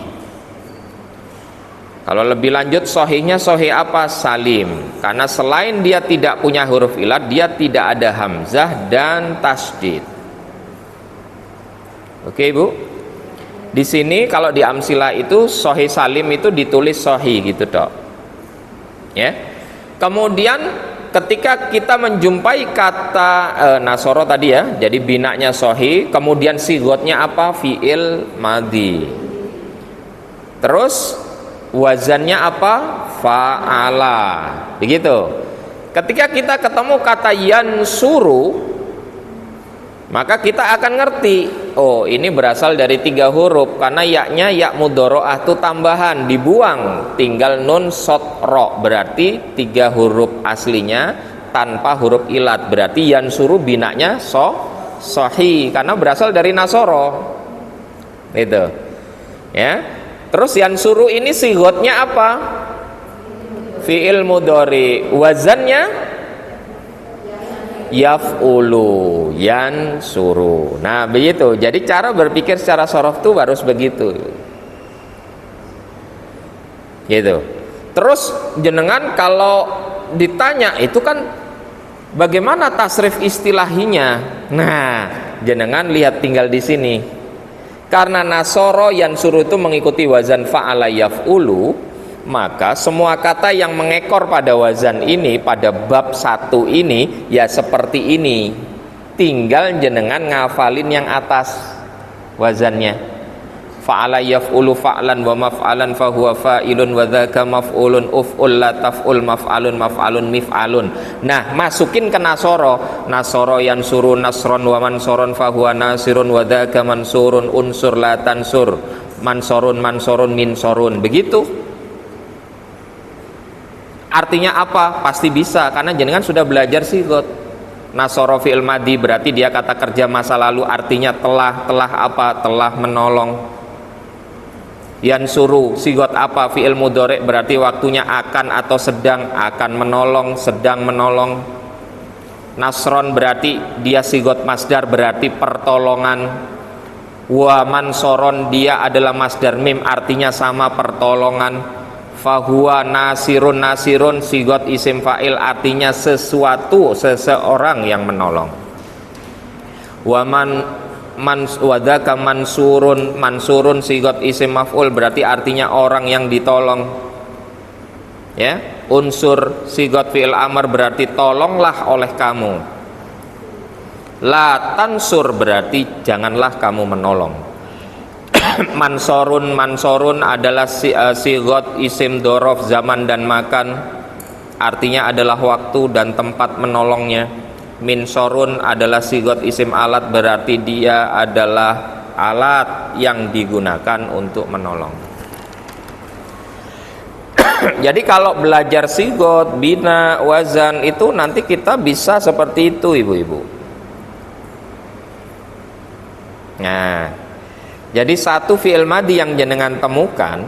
S1: Kalau lebih lanjut sahihnya sahih apa? Salim. Karena selain dia tidak punya huruf ilat, dia tidak ada hamzah dan tasdid. Oke, Bu. Di sini kalau di amsilah itu sahih salim itu ditulis sahih gitu, Dok. Ya. Kemudian ketika kita menjumpai kata nasoro tadi ya, jadi binanya sahih, kemudian sigotnya apa? Fi'il madhi. Terus wazannya apa? Fa'ala. Begitu. Ketika kita ketemu kata yansuru, maka kita akan ngerti, oh ini berasal dari 3 huruf, karena yaknya yak mudhoro'ah itu tambahan, dibuang, tinggal nun sot ro, berarti 3 huruf aslinya tanpa huruf ilat, berarti yansuru binanya sahih karena berasal dari nasoro. Itu. Ya. Terus yansuru ini sigotnya apa? Fi'il mudhari, wazannya yaf'ulu, yansuru. Nah, begitu. Jadi cara berpikir secara shorof itu harus begitu. Gitu. Terus jenengan kalau ditanya itu kan bagaimana tasrif istilahinya? Nah, jenengan lihat tinggal di sini. Karena nasoro yansuru itu mengikuti wazan fa'ala yaf'ulu, maka semua kata yang mengekor pada wazan ini, pada bab 1 ini ya seperti ini. Tinggal jenengan ngafalin yang atas wazannya. Fa'ala yaf'ulu fa'lan wa maf'alan fahuwa fa'ilun wa dzaka maf'ulun uf'ul la taf'ul maf'alun mif'alun. Nah, masukin ke nasoro. Nasoro yansuru nasron wa mansoron fahuwa nasirun wa dzaka mansurun unsur la tansur mansorun minsorun. Begitu. Artinya apa? Pasti bisa karena jenengan sudah belajar sigot. Nasoro fi'il madi berarti dia kata kerja masa lalu, artinya telah apa? Telah menolong. Yansuru sigot apa? Fi'il mudhari berarti waktunya akan atau sedang menolong. Nasron berarti dia sigot masdar berarti pertolongan. Wa mansoron dia adalah masdar mim artinya sama pertolongan. Fahuwa nasirun sigot isim fa'il artinya sesuatu, seseorang yang menolong. Wadaka mansurun sigot isim maf'ul berarti artinya orang yang ditolong. Ya, unsur sigot fi'il amr berarti tolonglah oleh kamu. La tansur berarti janganlah kamu menolong. Mansorun adalah sigot isim dorof zaman dan makan, artinya adalah waktu dan tempat menolongnya. Minsorun adalah sigot isim alat berarti dia adalah alat yang digunakan untuk menolong. Jadi kalau belajar sigot, bina, wazan itu nanti kita bisa seperti itu ibu-ibu. Nah, jadi satu fi'il madi yang jenengan temukan,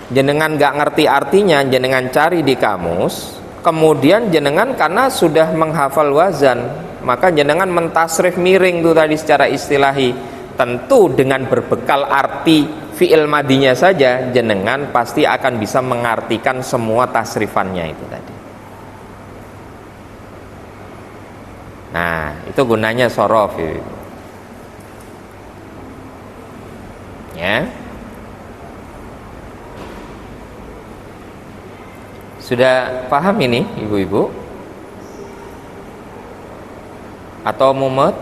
S1: jenengan gak ngerti artinya, jenengan cari di kamus. Kemudian jenengan karena sudah menghafal wazan, maka jenengan mentasrif miring itu tadi secara istilahi. Tentu dengan berbekal arti fi'il madinya saja, jenengan pasti akan bisa mengartikan semua tasrifannya itu tadi. Nah, itu gunanya shorof ya. Sudah paham ini ibu-ibu? Atau mumet?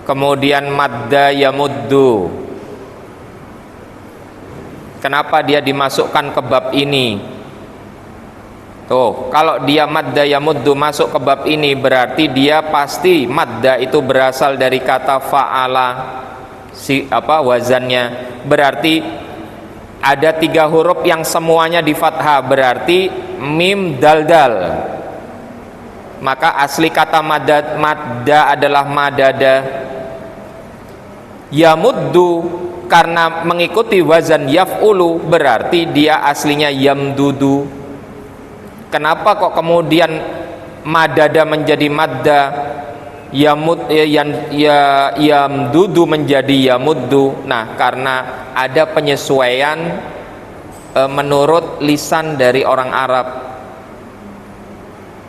S1: Kemudian madda yamuddu. Kenapa dia dimasukkan ke bab ini? Tuh, kalau dia madda yamuddu masuk ke bab ini berarti dia pasti madda itu berasal dari kata fa'ala, wazannya. Berarti ada 3 huruf yang semuanya di fathah, berarti mim dal. Maka asli kata madda adalah madada. Yamuddu karena mengikuti wazan yaf'ulu berarti dia aslinya yamdudu. Kenapa kok kemudian madada menjadi madda, yamdudu menjadi yamuddu? Nah, karena ada penyesuaian menurut lisan dari orang Arab.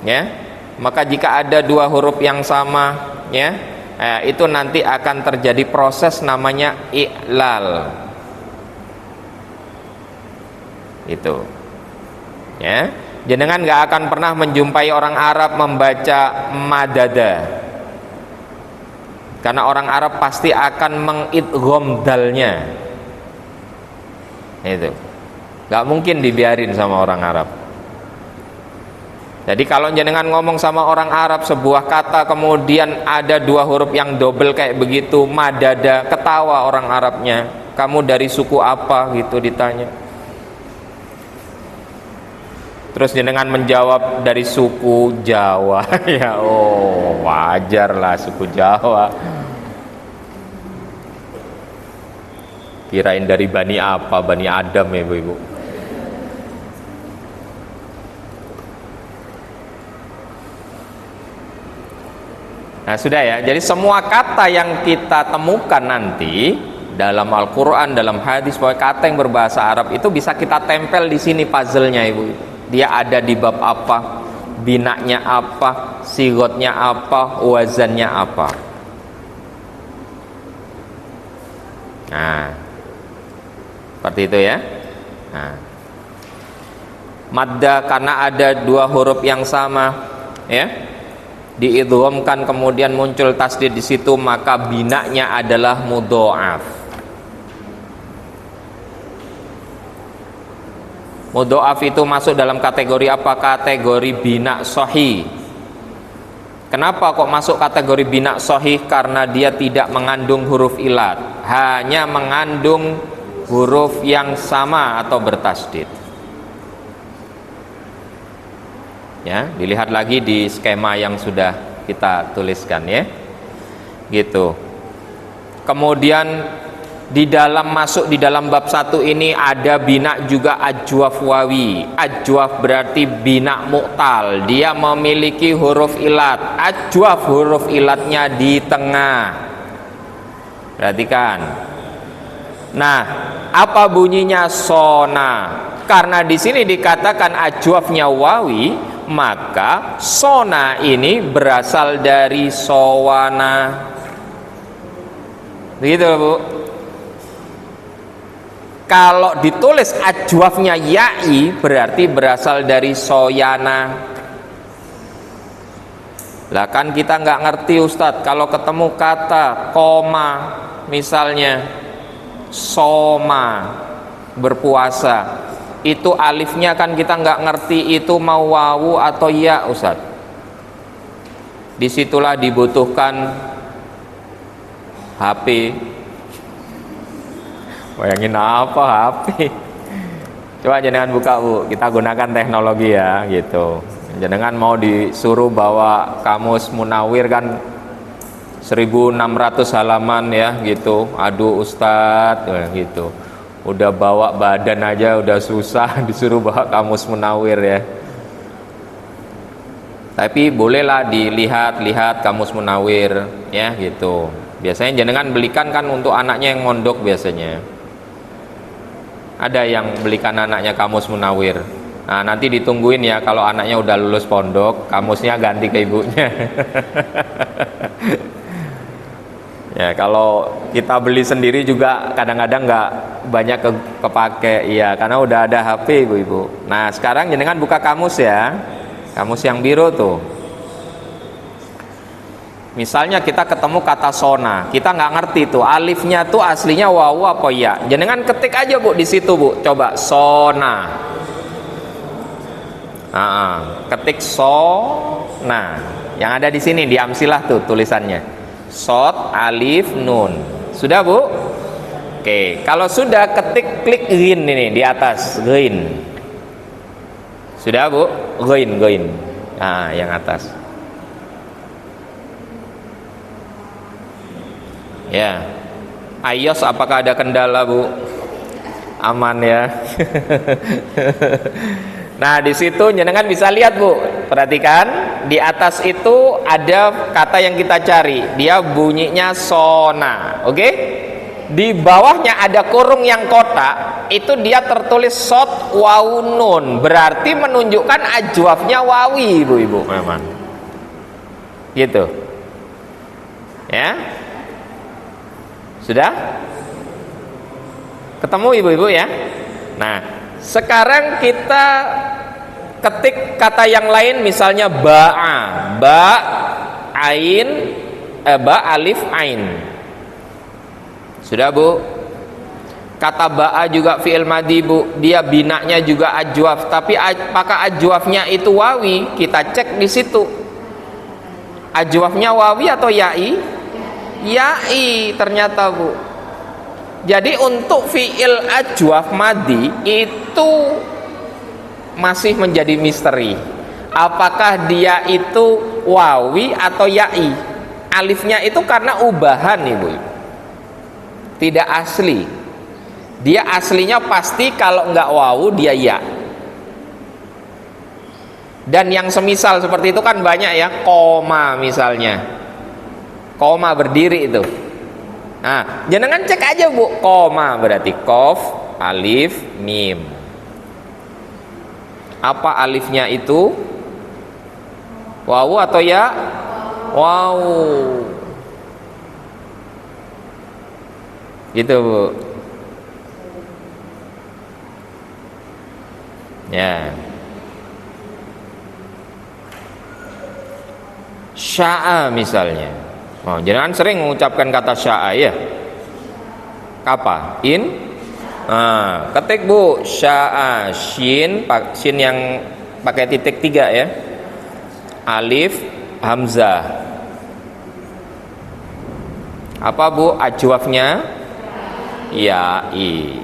S1: Ya, maka jika ada 2 huruf yang sama, ya, itu nanti akan terjadi proses namanya i'lal. Itu, ya. Jenengan gak akan pernah menjumpai orang Arab membaca madada, karena orang Arab pasti akan mengidgham dalnya. Itu gak mungkin dibiarin sama orang Arab. Jadi kalau jenengan ngomong sama orang Arab sebuah kata kemudian ada dua huruf yang double kayak begitu, madada, ketawa orang Arabnya. Kamu dari suku apa gitu ditanya. Terus jenengan menjawab dari suku Jawa. Ya oh, wajar lah suku Jawa. Kirain dari Bani apa? Bani Adam ya ibu-ibu. Nah sudah ya, jadi semua kata yang kita temukan nanti dalam Al-Quran, dalam hadis, bahwa kata yang berbahasa Arab itu bisa kita tempel di sini puzzle-nya ibu. Dia ada di bab apa, binanya apa, sigotnya apa, wazannya apa. Nah, seperti itu ya. Nah, madda karena ada dua huruf yang sama, ya, diidghamkan kemudian muncul tasdid di situ, maka binanya adalah mudhoaf. Mudhoaf itu masuk dalam kategori apa? Kategori bina sahih. Kenapa kok masuk kategori bina sahih? Karena dia tidak mengandung huruf ilat, hanya mengandung huruf yang sama atau bertasdid. Ya, dilihat lagi di skema yang sudah kita tuliskan ya. Gitu. Kemudian masuk di dalam bab 1 ini ada bina juga ajwaf wawi. Ajwaf berarti bina mu'tal, dia memiliki huruf ilat. Ajwaf huruf ilatnya di tengah. Perhatikan. Nah, apa bunyinya? Sona. Karena di sini dikatakan ajwafnya wawi, maka sona ini berasal dari sowana. Begitu Bu. Kalau ditulis ajwafnya ya'i, berarti berasal dari soyana. Lah kan kita nggak ngerti Ustadz, kalau ketemu kata koma misalnya soma, berpuasa, itu alifnya kan kita nggak ngerti itu mau wawu atau ya Ustaz. Disitulah dibutuhkan HP. Bayangin apa HP? Coba jenengan buka Bu, kita gunakan teknologi ya gitu. Jenengan mau disuruh bawa kamus Munawir kan 1600 halaman ya gitu. Aduh Ustadz gitu. Udah bawa badan aja udah susah, disuruh bawa kamus Munawir ya. Tapi bolehlah dilihat-lihat kamus Munawir ya gitu. Biasanya jenengan belikan kan untuk anaknya yang mondok biasanya. Ada yang belikan anaknya kamus Munawir. Nah, nanti ditungguin ya kalau anaknya udah lulus pondok, kamusnya ganti ke ibunya. Ya, kalau kita beli sendiri juga kadang-kadang nggak banyak kepake, iya, karena udah ada HP ibu-ibu. Nah, sekarang jenengan buka kamus ya, kamus yang biru tuh. Misalnya kita ketemu kata sona, kita nggak ngerti tuh alifnya tuh aslinya wawu apa ya. Jenengan ketik aja Bu di situ Bu, coba sona. Ketik sona, yang ada di sini di Amsilah tuh tulisannya. Sod, alif, nun. Sudah Bu? Oke, kalau sudah ketik klik ghin ini di atas, ghin. Sudah Bu? Ghin. Nah, yang atas. Ya. Ayos apakah ada kendala Bu? Aman ya. Nah, di situ jenengan bisa lihat Bu. Perhatikan, di atas itu ada kata yang kita cari. Dia bunyinya sona. Oke? Di bawahnya ada kurung yang kotak. Itu dia tertulis sod wawu nun. Berarti menunjukkan ajwafnya wawi, Ibu-ibu. Memang. Gitu. Ya? Sudah? Ketemu Ibu-ibu ya? Nah, sekarang kita ketik kata yang lain, misalnya ba'a, ba alif ain. Sudah Bu? Kata ba'a juga fi'il madhi Bu, dia binanya juga ajwaf, tapi apakah ajwafnya itu wawi? Kita cek di situ. Ajwafnya wawi atau ya'i? Ya'i ternyata Bu. Jadi untuk fi'il ajwaf madhi itu masih menjadi misteri. Apakah dia itu wawi atau ya'i? Alifnya itu karena ubahan Ibu, tidak asli. Dia aslinya pasti kalau enggak wawu dia ya. Dan yang semisal seperti itu kan banyak ya, koma misalnya. Koma berdiri itu. Nah, jenengan cek aja Bu, koma berarti kof, alif, mim. Apa alifnya itu? Wawu atau ya? Wawu. Gitu Bu. Ya. Sya'a misalnya. Oh, jangan sering mengucapkan kata sya'a ya. Kapa? In? Ketik Bu, sya'a, shin yang pakai titik 3 ya. Alif, hamzah. Apa Bu ajwafnya? Ya'i.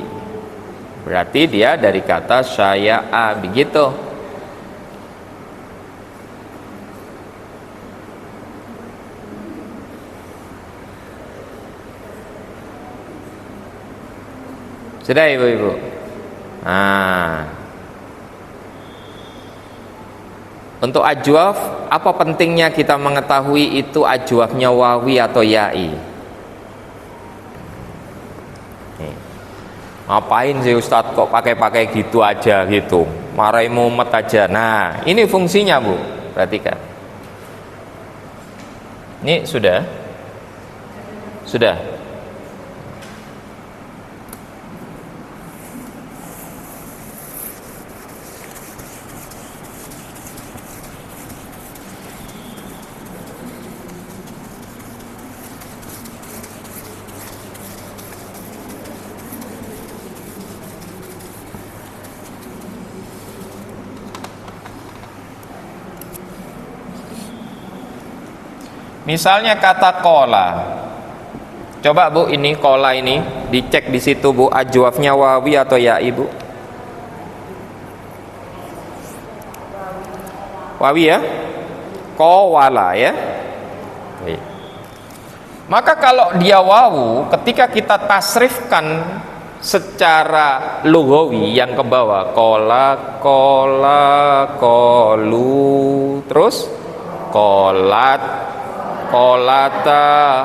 S1: Berarti dia dari kata syaya'a, begitu. Sudah Ibu-ibu? Untuk ajwaf, apa pentingnya kita mengetahui itu ajwafnya wawi atau ya'i? Ngapain sih Ustadz kok pakai gitu aja gitu, marahi mumet aja. Nah, ini fungsinya Bu, perhatikan. Ini sudah. Misalnya kata kola. Coba Bu, ini kola ini dicek di situ Bu, ajwafnya wawi atau ya'i Bu? Wawi ya? Kowala ya? Maka kalau dia wawu, ketika kita tasrifkan secara lughawi yang ke bawah, kola, kolu, terus kolat, kolata.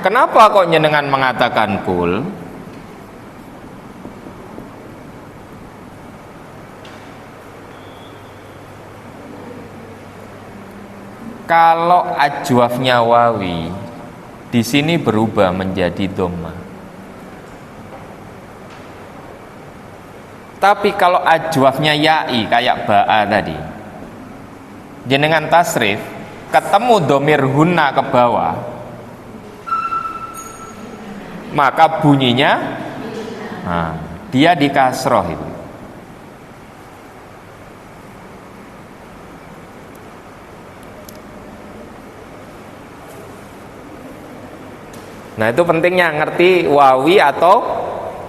S1: Kenapa kok jenengan mengatakan kul? Kalau ajwafnya wawi, di sini berubah menjadi dhamma. Tapi kalau ajwafnya ya'i kayak ba'a tadi, jenengan tasrif, ketemu domir hunna ke bawah, maka bunyinya dia di kasroh itu. Nah, itu pentingnya ngerti wawi atau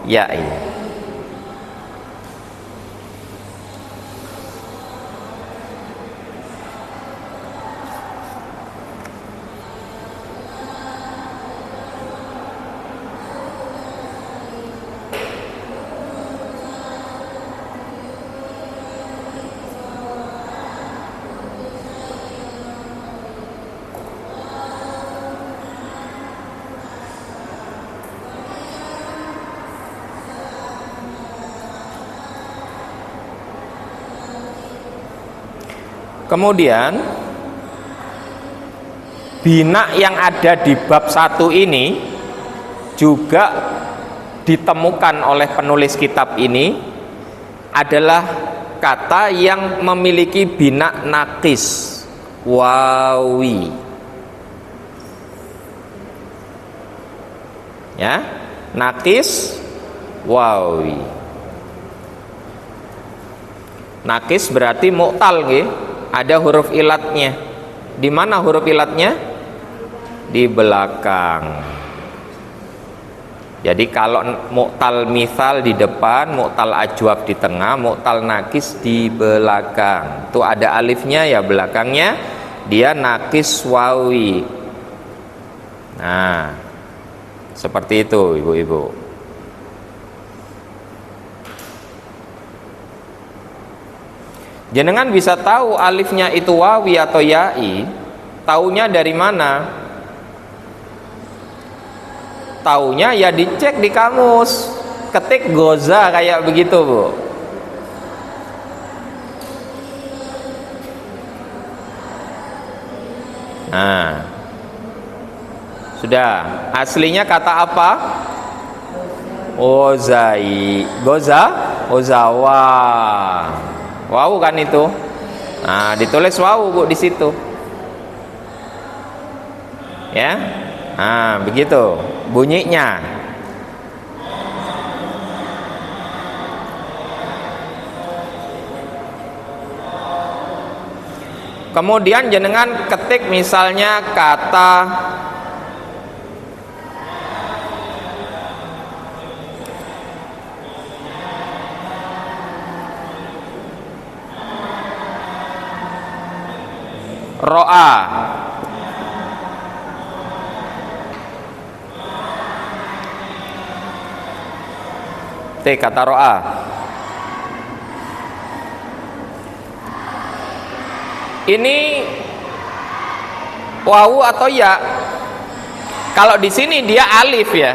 S1: ya'i. Kemudian bina yang ada di bab 1 ini juga ditemukan oleh penulis kitab ini adalah kata yang memiliki bina nakis wawi. Ya, nakis wawi. Nakis berarti mu'tal nggih, ada huruf ilatnya. Di mana huruf ilatnya? Di belakang. Jadi kalau mu'tal mithal di depan, mu'tal ajwab di tengah, mu'tal nakis di belakang. Tuh ada alifnya ya belakangnya, dia nakis wawi. Nah, seperti itu ibu-ibu. Jenengan bisa tahu alifnya itu wawi atau ya'i, taunya dari mana? Taunya ya dicek di kamus, ketik goza kayak begitu Bu. Nah, sudah. Aslinya kata apa? Ozai, goza, ozawa. Wow kan itu. Nah, ditulis wow Bu di situ. Ya. Nah, begitu bunyinya. Kemudian jenengan ketik misalnya kata ro'a. Kata ro'a. Ini wawu atau ya? Kalau di sini dia alif ya.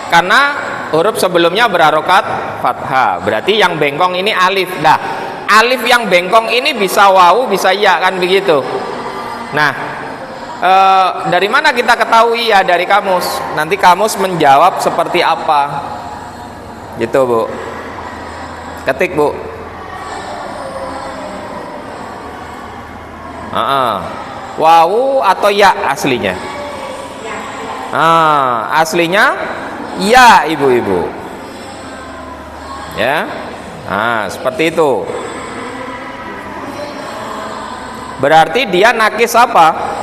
S1: Karena huruf sebelumnya berharokat fathah. Berarti yang bengkong ini alif. Nah, alif yang bengkong ini bisa wawu, bisa ya kan begitu. Nah, dari mana kita ketahui ya? Dari kamus. Nanti kamus menjawab seperti apa gitu Bu. Ketik Bu. Wawu atau ya aslinya? Aslinya ya ibu-ibu. Ya. Seperti itu. Berarti dia nakis apa?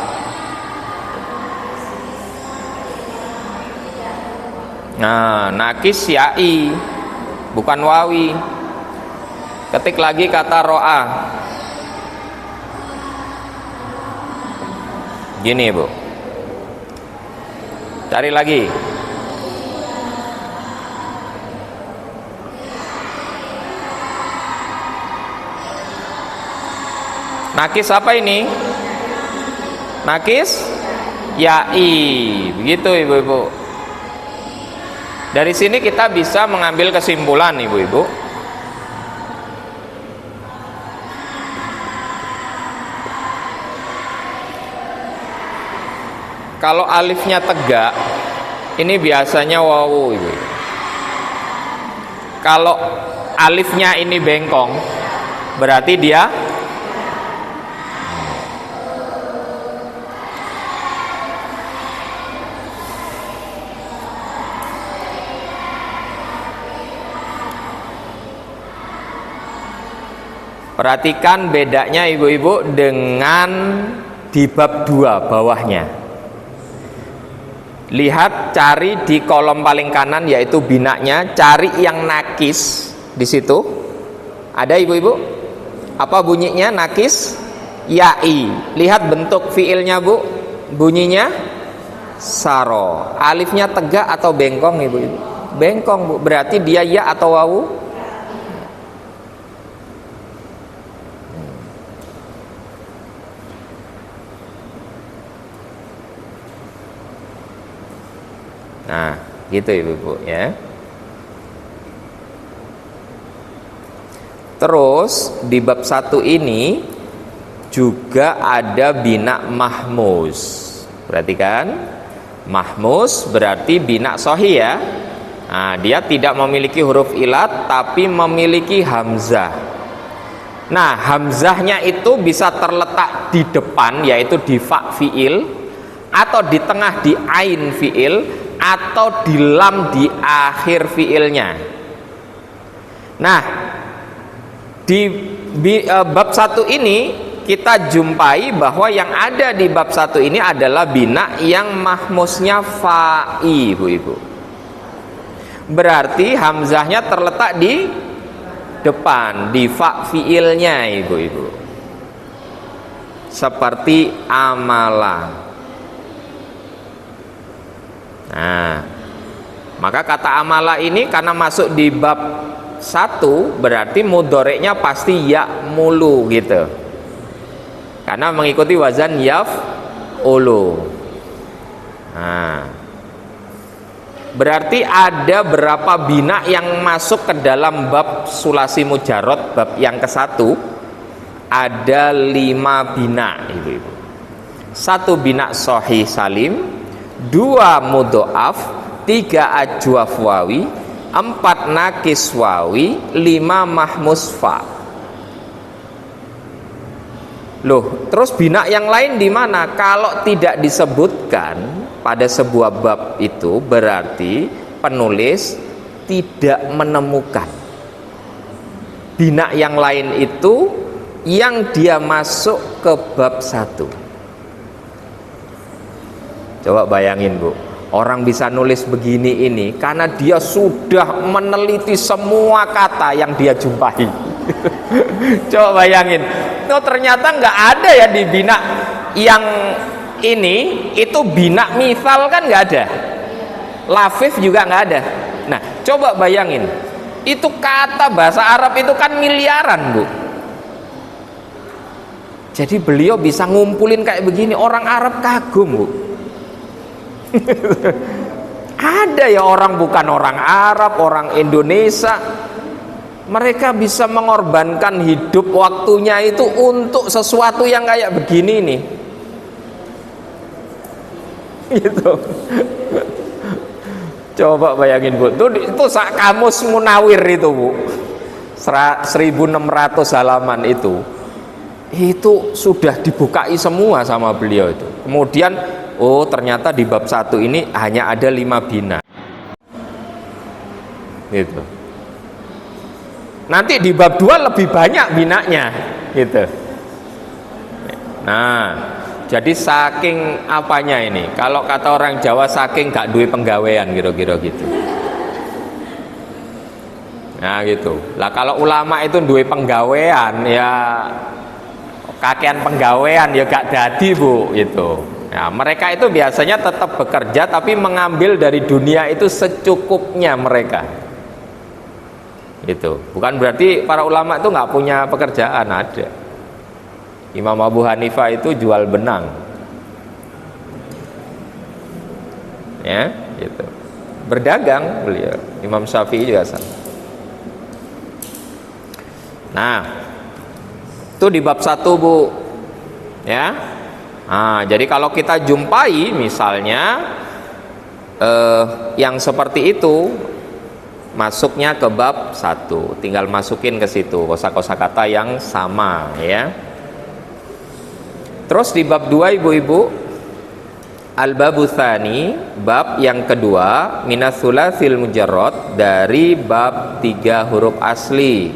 S1: Nakis ya'i, bukan wawi. Ketik lagi kata ro'a. Gini Bu. Cari lagi. Nakis apa ini? Nakis ya'i. Begitu ibu-ibu. Dari sini kita bisa mengambil kesimpulan ibu-ibu. Kalau alifnya tegak, ini biasanya wawu ibu. Kalau alifnya ini bengkong, berarti dia perhatikan bedanya ibu-ibu dengan di bab 2 bawahnya. Lihat, cari di kolom paling kanan yaitu binanya, cari yang nakis di situ. Ada ibu-ibu? Apa bunyinya nakis? Ya'i. Lihat bentuk fiilnya Bu. Bunyinya saro. Alifnya tegak atau bengkong ibu-ibu? Bengkong Bu. Berarti dia ya atau wawu? Nah, gitu ibu-ibu ya. Terus di bab 1 ini juga ada bina mahmus. Perhatikan, mahmus berarti bina sahih ya. Nah, dia tidak memiliki huruf ilat tapi memiliki hamzah. Nah, hamzahnya itu bisa terletak di depan yaitu di fa fiil, atau di tengah di ain fiil, atau di lam di akhir fiilnya. Nah, di bab 1 ini kita jumpai bahwa yang ada di bab 1 ini adalah bina yang mahmusnya fa'i, ibu-ibu. Berarti hamzahnya terletak di depan, di fa fiilnya, ibu-ibu. Seperti amala. Nah, maka kata amala ini karena masuk di bab 1 berarti mudhoreknya pasti ya'mulu gitu. Karena mengikuti wazan yaf'ulu. Nah, berarti ada berapa bina yang masuk ke dalam bab sulasi mujarrad, bab yang ke-1? Ada 5 bina, ibu-ibu. 1 bina sahih salim, 2 mudhoaf, 3 ajwaf wawi, 4 nakis wawi, 5 mahmus fa. Loh, terus bina yang lain di mana? Kalau tidak disebutkan pada sebuah bab itu berarti penulis tidak menemukan bina yang lain itu yang dia masuk ke bab 1. Coba bayangin, Bu. Orang bisa nulis begini ini karena dia sudah meneliti semua kata yang dia jumpai. Coba bayangin, oh, ternyata nggak ada ya di bina yang ini, itu bina misal kan nggak ada, lafif juga nggak ada. Nah, coba bayangin, itu kata bahasa Arab itu kan miliaran, Bu. Jadi beliau bisa ngumpulin kayak begini, orang Arab kagum, Bu. Ada ya orang bukan orang Arab, orang Indonesia, mereka bisa mengorbankan hidup waktunya itu untuk sesuatu yang kayak begini nih. Gitu. Coba bayangin, Bu. Itu sak kamus Munawir itu, Bu. 1600 halaman itu. Itu sudah dibukai semua sama beliau itu. Kemudian, oh ternyata di bab 1 ini hanya ada 5 bina. Gitu. Nanti di bab 2 lebih banyak binanya, gitu. Nah, jadi saking apanya ini? Kalau kata orang Jawa saking gak duwe penggawean, kira-kira gitu. Nah, gitu. Lah kalau ulama itu duwe penggawean, ya kakean penggawean ya gak dadi, Bu, gitu. Nah, mereka itu biasanya tetap bekerja tapi mengambil dari dunia itu secukupnya mereka. Itu bukan berarti para ulama itu nggak punya pekerjaan, ada. Imam Abu Hanifah itu jual benang, ya, gitu. Berdagang beliau. Imam Syafi'i juga sama. Nah, itu di bab 1, Bu, ya. Nah, jadi kalau kita jumpai misalnya yang seperti itu, masuknya ke bab 1, tinggal masukin ke situ kosa-kosa kata yang sama, ya. Terus di bab 2, ibu-ibu, al-babu tsani, bab yang kedua, minas tsulasil mujarrad, dari bab 3 huruf asli.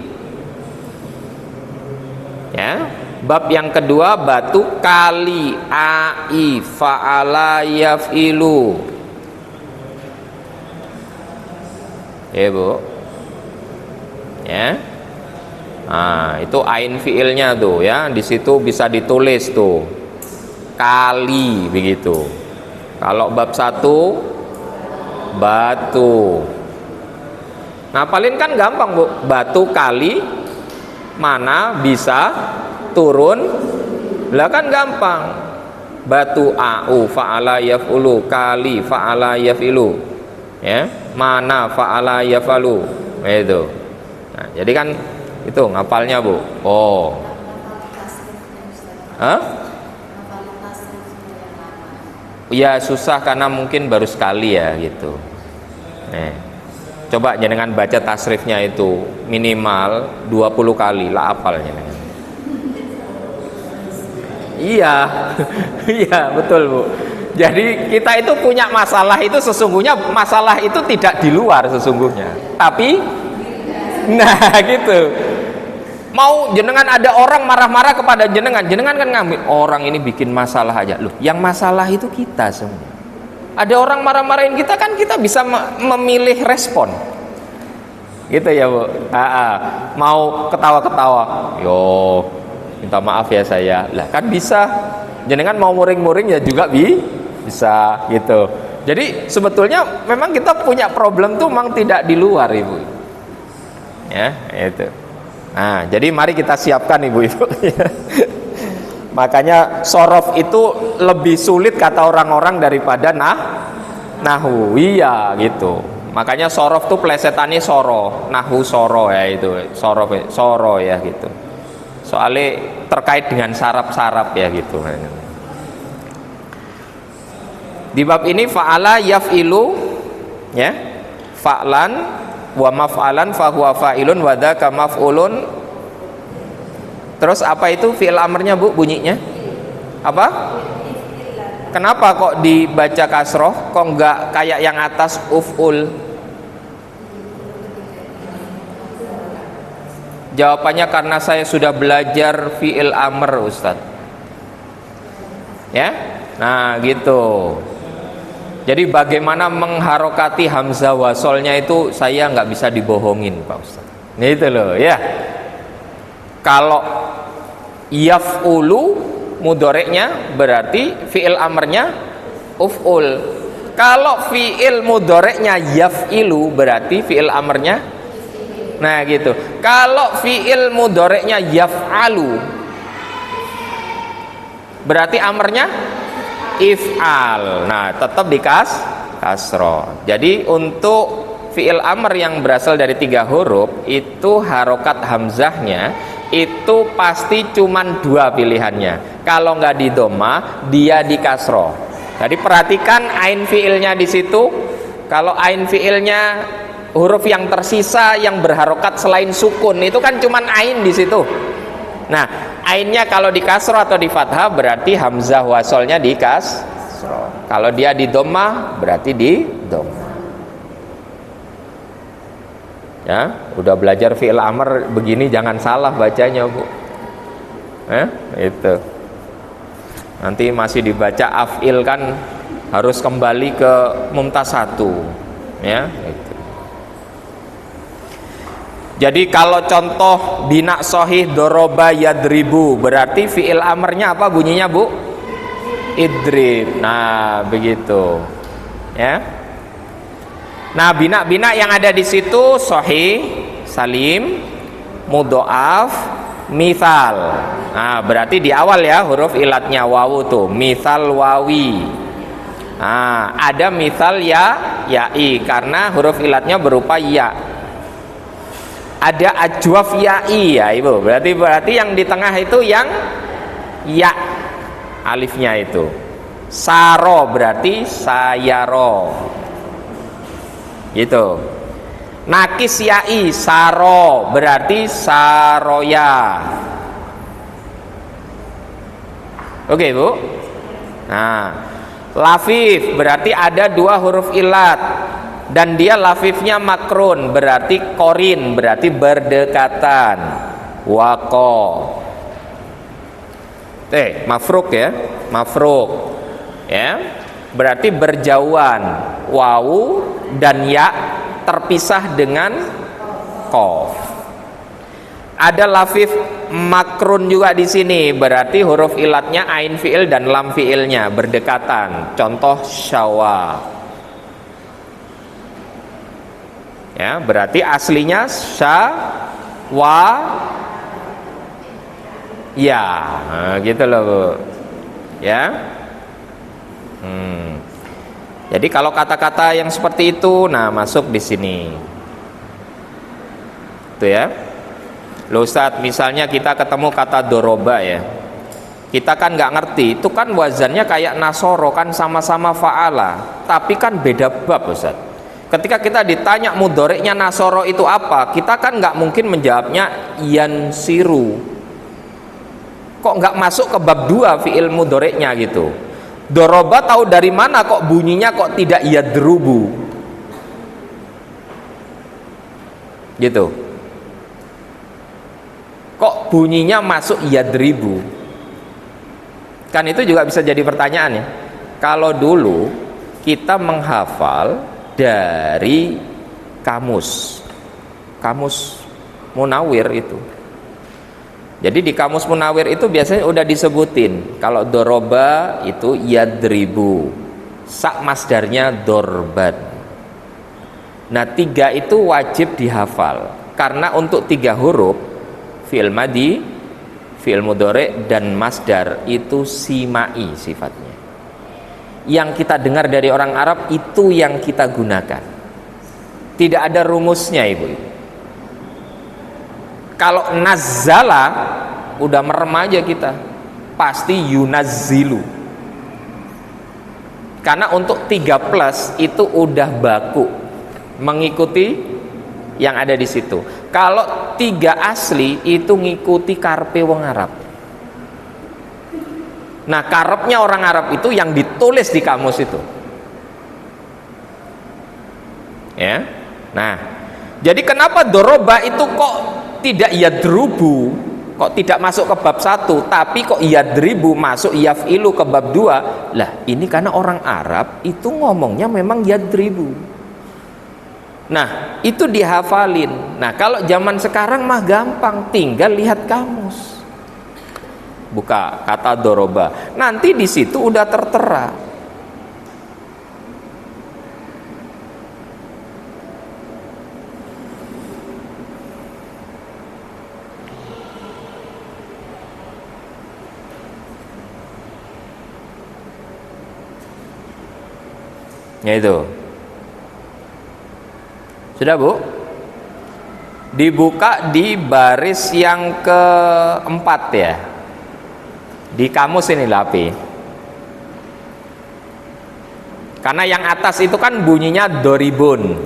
S1: Ya, bab yang kedua batu kali, ai, fa'ala, yaf'ilu. Ya, Bu. Ya. Nah, itu ain fiilnya tuh, ya. Di situ bisa ditulis tuh. Kali, begitu. Kalau bab 1 batu. Ngapalin kan gampang, Bu. Batu kali mana bisa turun. Lah kan gampang. Batu au fa'ala yaf'ulu, kali fa'ala yaf'ilu. Ya, mana fa'ala yafalu, itu. Nah, jadi kan itu ngapalnya, Bu. Oh, hah? Ya susah karena mungkin baru sekali ya, gitu. Coba jangan baca tasrifnya itu minimal 20 kali lah apalnya. Iya. Iya, betul, Bu. Jadi kita itu punya masalah itu sesungguhnya masalah itu tidak di luar sesungguhnya. Tapi nah gitu. Mau jenengan ada orang marah-marah kepada jenengan, jenengan kan ngambil orang ini bikin masalah aja. Loh, yang masalah itu kita semua. Ada orang marah-marahin kita kan kita bisa memilih respon. Gitu ya, Bu. Mau ketawa-ketawa, yo minta maaf ya saya. Lah kan bisa. Jenengan mau muring-muring ya juga bisa gitu. Jadi sebetulnya memang kita punya problem tuh memang tidak di luar, Ibu. Ya, itu. Nah, jadi mari kita siapkan ibu-ibu. Makanya sorof itu lebih sulit kata orang-orang daripada nahu. Iya gitu. Makanya sorof tuh plesetannya soro, nahu soro ya itu. Soro ya gitu. Soalnya terkait dengan saraf-saraf ya gitu. Di bab ini fa'ala yaf'ilu ya. Fa'lan wa maf'alan fahuwa fa'ilun wa dzaka maf'ulun. Terus apa itu fi'il amrnya, Bu, bunyinya? Apa? Kenapa kok dibaca kasroh? Kok enggak kayak yang atas uf'ul? Jawabannya karena saya sudah belajar fi'il amr, Ustaz. Ya? Nah, gitu. Jadi bagaimana mengharokati hamzah wasolnya itu saya nggak bisa dibohongin, Pak Ustaz. Itu loh ya. Kalau yaf'ulu mudoreknya berarti fi'il amrnya uf'ul. Kalau fi'il mudoreknya yaf'ilu berarti fi'il amrnya. Nah gitu. Kalau fi'il mudoreknya yaf'alu berarti amrnya if'al. Nah, tetap kasroh. Jadi untuk fi'il amr yang berasal dari 3 huruf itu harokat hamzahnya itu pasti cuman 2 pilihannya. Kalau nggak di doma, dia di kasroh. Jadi perhatikan ain fi'ilnya di situ. Kalau ain fi'ilnya huruf yang tersisa yang berharokat selain sukun itu kan cuman ain di situ. Nah, ainnya kalau di kasroh atau di fathah berarti hamzah wasolnya di kasroh. Kalau dia di dhammah berarti di dhammah. Ya, udah belajar fi'il amr begini jangan salah bacanya, Bu. Itu. Nanti masih dibaca af'il kan harus kembali ke mumtaz 1. Ya, itu. Jadi kalau contoh bina sohih doroba yadribu berarti fi'il amrnya apa bunyinya, Bu? Idrib. Nah begitu ya. Nah bina-bina yang ada di situ sohih, salim, mudhoaf, mithal. Nah berarti di awal ya huruf ilatnya wawu tuh mithal wawi. Nah ada mithal ya, ya'i karena huruf ilatnya berupa ya. Ada ajwaf ya'i ya Ibu. Berarti yang di tengah itu yang ya alifnya itu. Saro berarti sayaro. Gitu. Nakis ya'i saro berarti saroya. Oke, Bu. Nah, lafif berarti ada 2 huruf ilat. Dan dia lafifnya makrun berarti korin berarti berdekatan. Wako mafruk ya, mafruk ya berarti berjauhan. Wawu dan ya terpisah dengan qaf. Ada lafif makrun juga di sini berarti huruf ilatnya ain fi'il dan lam fi'ilnya berdekatan. Contoh syawa. Ya, berarti aslinya sya wa ya. Nah, gitu loh, Bu. Ya. Jadi kalau kata-kata yang seperti itu nah masuk di sini. Tuh ya. Loh Ustaz, misalnya kita ketemu kata doroba ya. Kita kan nggak ngerti, itu kan wazannya kayak nasoro kan sama-sama fa'ala, tapi kan beda bab, Ustaz. Ketika kita ditanya mudhoreknya nasoro itu apa, kita kan nggak mungkin menjawabnya yansiru. Kok nggak masuk ke bab 2 fi'il mudhoreknya gitu? Doroba tahu dari mana kok bunyinya kok tidak yadrubu gitu, kok bunyinya masuk yadribu? Kan itu juga bisa jadi pertanyaan ya. Kalau dulu kita menghafal dari kamus Munawir itu. Jadi di kamus Munawir itu biasanya udah disebutin kalau doroba itu yadribu, sak masdarnya dorban. Nah 3 itu wajib dihafal karena untuk 3 huruf fi'il madi, fi'il mudhari dan masdar itu simai sifatnya. Yang kita dengar dari orang Arab itu yang kita gunakan. Tidak ada rumusnya Ibu. Kalau nazzala udah merem aja kita, pasti yunazzilu. Karena untuk 3 plus itu udah baku mengikuti yang ada di situ. Kalau 3 asli itu ngikuti karpe wong Arab. Nah karepnya orang Arab itu yang ditulis di kamus itu ya. Nah jadi kenapa doroba itu kok tidak yadrubu, kok tidak masuk ke bab 1, tapi kok yadribu masuk yaf'ilu ke bab 2? Lah ini karena orang Arab itu ngomongnya memang yadribu. Nah itu dihafalin. Nah kalau zaman sekarang mah gampang, tinggal lihat kamus, buka kata doroba, nanti di situ udah tertera. Ya itu. Sudah Bu? Dibuka di baris yang keempat ya. Di kamus ini Lapi. Karena yang atas itu kan bunyinya doribun.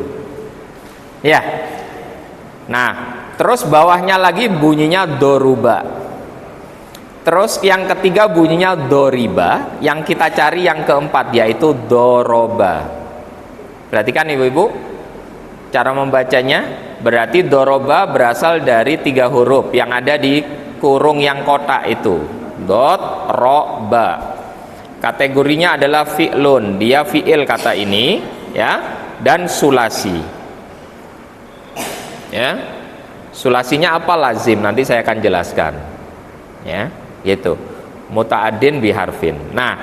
S1: Ya. Nah, terus bawahnya lagi bunyinya doruba. Terus yang ketiga bunyinya doriba, yang kita cari yang keempat yaitu doroba. Perhatikan Ibu-ibu, cara membacanya berarti doroba berasal dari 3 huruf yang ada di kurung yang kotak itu. Dot, ro, ba. Kategorinya adalah fi'lun, dia fi'il kata ini ya, dan sulasi. Ya. Sulasinya apa? Lazim, nanti saya akan jelaskan. Ya, gitu. Muta'addin biharfin. Nah,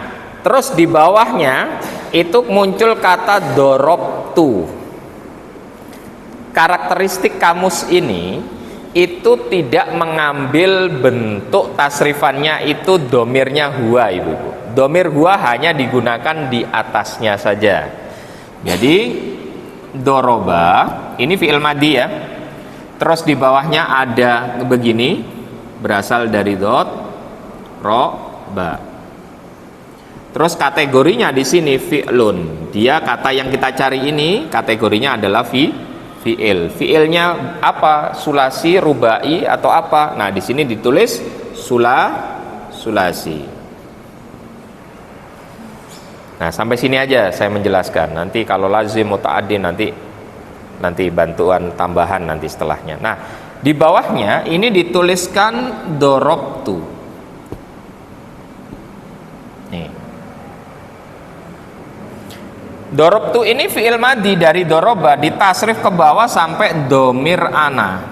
S1: terus di bawahnya itu muncul kata dorobtu. Karakteristik kamus ini itu tidak mengambil bentuk tasrifannya itu domirnya huwa Ibu. Domir huwa hanya digunakan di atasnya saja. Jadi doroba ini fi'il madi ya. Terus di bawahnya ada begini, berasal dari dot, ro, ba. Terus kategorinya di sini fi'lun. Dia kata yang kita cari ini kategorinya adalah fi'il. Fi'ilnya apa? Sulasi, rubai atau apa? Nah, di sini ditulis sulasi. Nah, sampai sini aja saya menjelaskan. Nanti kalau lazim muta'addin nanti bantuan tambahan nanti setelahnya. Nah, di bawahnya ini dituliskan dorobtu. Nih. Dorobtu ini fi'il madi dari doroba ditasrif ke bawah sampai domir ana.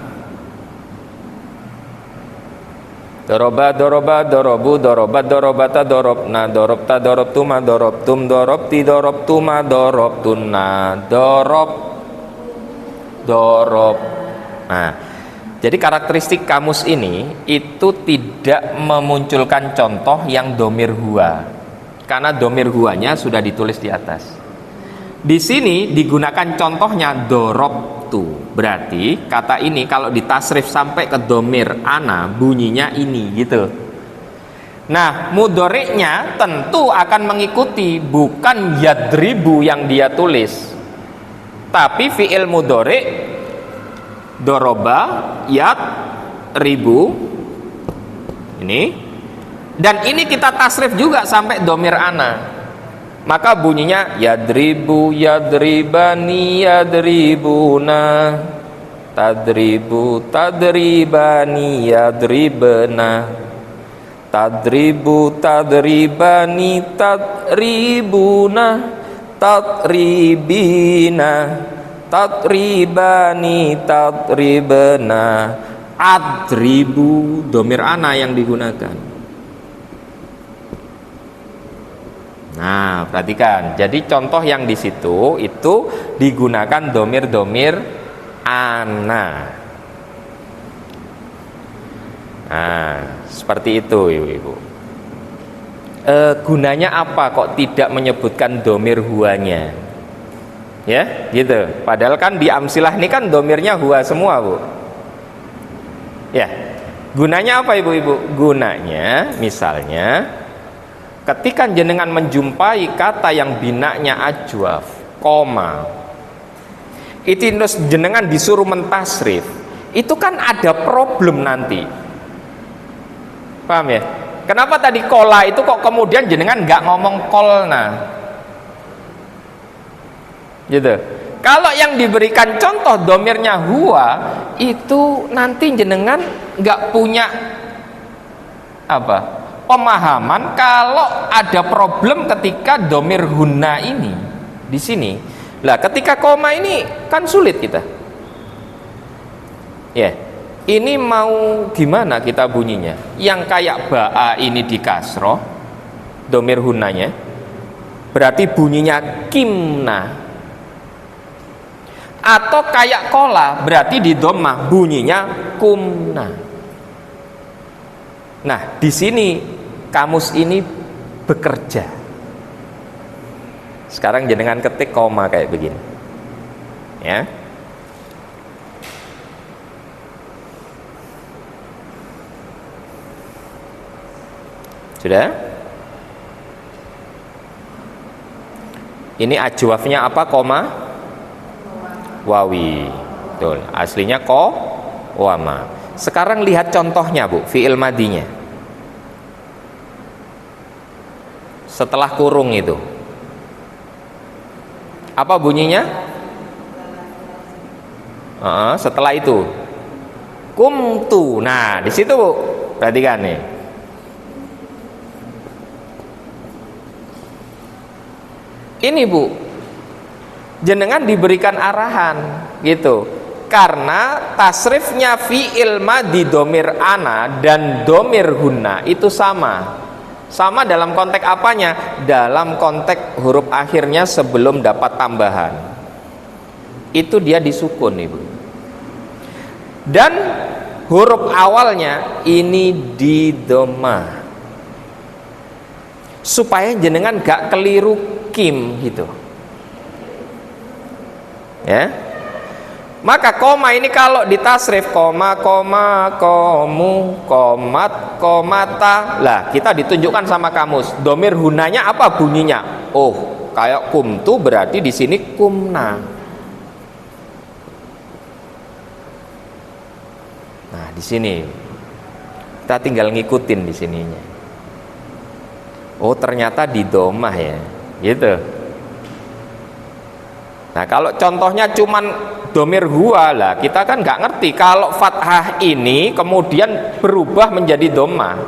S1: Doroba, doroba, dorobu, dorobat, dorobata, dorobna, dorobta, dorobtuma, dorobtum, dorobti, dorobtuma, dorobtuna, dorob. Nah, jadi karakteristik kamus ini itu tidak memunculkan contoh yang domir huwa, karena domir huwanya sudah ditulis di atas. Di sini digunakan contohnya dorobtu. Berarti kata ini kalau ditasrif sampai ke domir ana bunyinya ini gitu. Nah, mudhari'nya tentu akan mengikuti, bukan yadribu yang dia tulis, tapi fi'il mudhari' doroba yad ribu ini, dan ini kita tasrif juga sampai domir ana. Maka bunyinya yadribu, yadribani, yadribuna, tadribu, tadribani, yadribna, tadribu, tadribani, tadribuna, tadribina, tadribani, tadribna. Adribu, domir ana yang digunakan. Nah, perhatikan. Jadi contoh yang di situ itu digunakan domir-domir ana. Nah, seperti itu ibu-ibu. Gunanya apa kok tidak menyebutkan domir huanya? Ya, gitu. Padahal kan di amsilah ini kan domirnya huwa semua, Bu. Ya, gunanya apa ibu-ibu? Gunanya misalnya ketika jenengan menjumpai kata yang binanya ajwaf, koma, itu jenengan disuruh mentasrif, itu kan ada problem nanti. Paham ya? Kenapa tadi kola itu kok kemudian jenengan nggak ngomong kolna? Gitu. Kalau yang diberikan contoh domirnya huwa, itu nanti jenengan nggak punya apa pemahaman kalau ada problem ketika domir hunna ini di sini. Lah, ketika koma ini kan sulit kita. Ya, ini mau gimana kita bunyinya? Yang kayak ba'a ini di kasroh, domir hunnanya, berarti bunyinya kimna. Atau kayak kola, berarti di dhammah bunyinya kumna. Nah, di sini kamus ini bekerja. Sekarang jenengan ketik koma kayak begini, ya. Sudah? Ini ajwafnya apa? Koma wawi. Betul. Aslinya ko wama. Sekarang lihat contohnya, Bu, fi'il madinya. Setelah kurung itu. Apa bunyinya? Setelah itu. Kumtu. Nah, di situ, Bu. Perhatikan nih. Ini, Bu, jenengan diberikan arahan gitu, karena tasrifnya fi'il madhi domir ana dan domir hunna itu sama dalam konteks apanya? Dalam konteks huruf akhirnya sebelum dapat tambahan itu dia disukun, Ibu, dan huruf awalnya ini di dhammah supaya jenengan gak keliru kim gitu. Ya, maka koma ini kalau ditasrif koma, koma, komu, komat, komata, lah kita ditunjukkan sama kamus domir hunanya apa bunyinya? Oh, kayak kumtu berarti di sini kumna. Nah, di sini kita tinggal ngikutin di sininya. Oh, ternyata di dhammah ya, gitu. Nah, kalau contohnya cuman domir huwa, lah kita kan nggak ngerti kalau fathah ini kemudian berubah menjadi dhammah.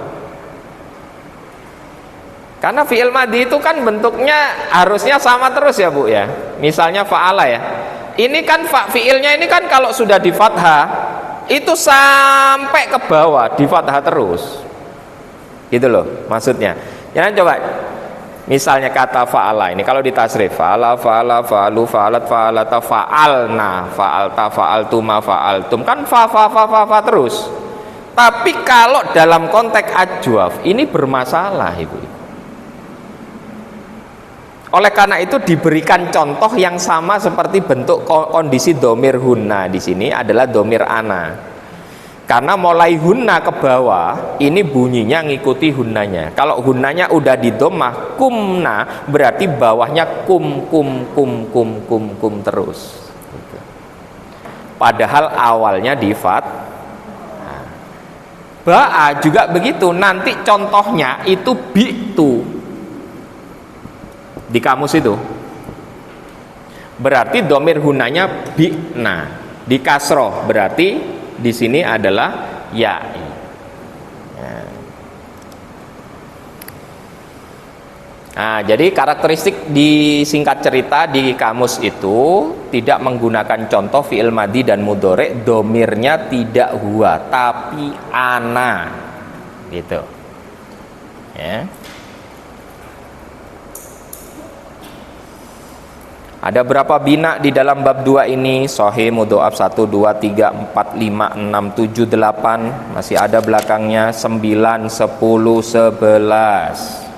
S1: Karena fi'il madhi itu kan bentuknya harusnya sama terus ya, Bu ya. Misalnya fa'ala ya. Ini kan fi'ilnya ini kan kalau sudah di fathah itu sampai ke bawah di fathah terus. Gitu loh maksudnya. Jangan coba. Misalnya kata fa'ala ini kalau ditasrif fa'ala, fa'ala, fa'alu, fa'alat, fa'alata, fa'alna, fa'alta, fa'altuma, fa'altum, kan fa terus. Tapi kalau dalam konteks ajwaf ini bermasalah, Ibu. Oleh karena itu diberikan contoh yang sama seperti bentuk kondisi domir hunna di sini adalah domir ana. Karena mulai hunna ke bawah ini bunyinya ngikuti hunnanya. Kalau hunnanya udah di dhammah kumna berarti bawahnya kum terus. Padahal awalnya di fat. Ba'a juga begitu. Nanti contohnya itu bi'tu. di kamus itu. Berarti domir hunanya bi'na, di kasroh, berarti di sini adalah ya'i. Nah, jadi karakteristik di singkat cerita di kamus itu tidak menggunakan contoh fi'il madhi dan mudhari, domirnya tidak huwa tapi ana, gitu. Ya. Ada berapa bina di dalam bab 2 ini? Sahih, mudhoaf 1, 2, 3, 4, 5, 6, 7, 8. Masih ada belakangnya 9, 10, 11.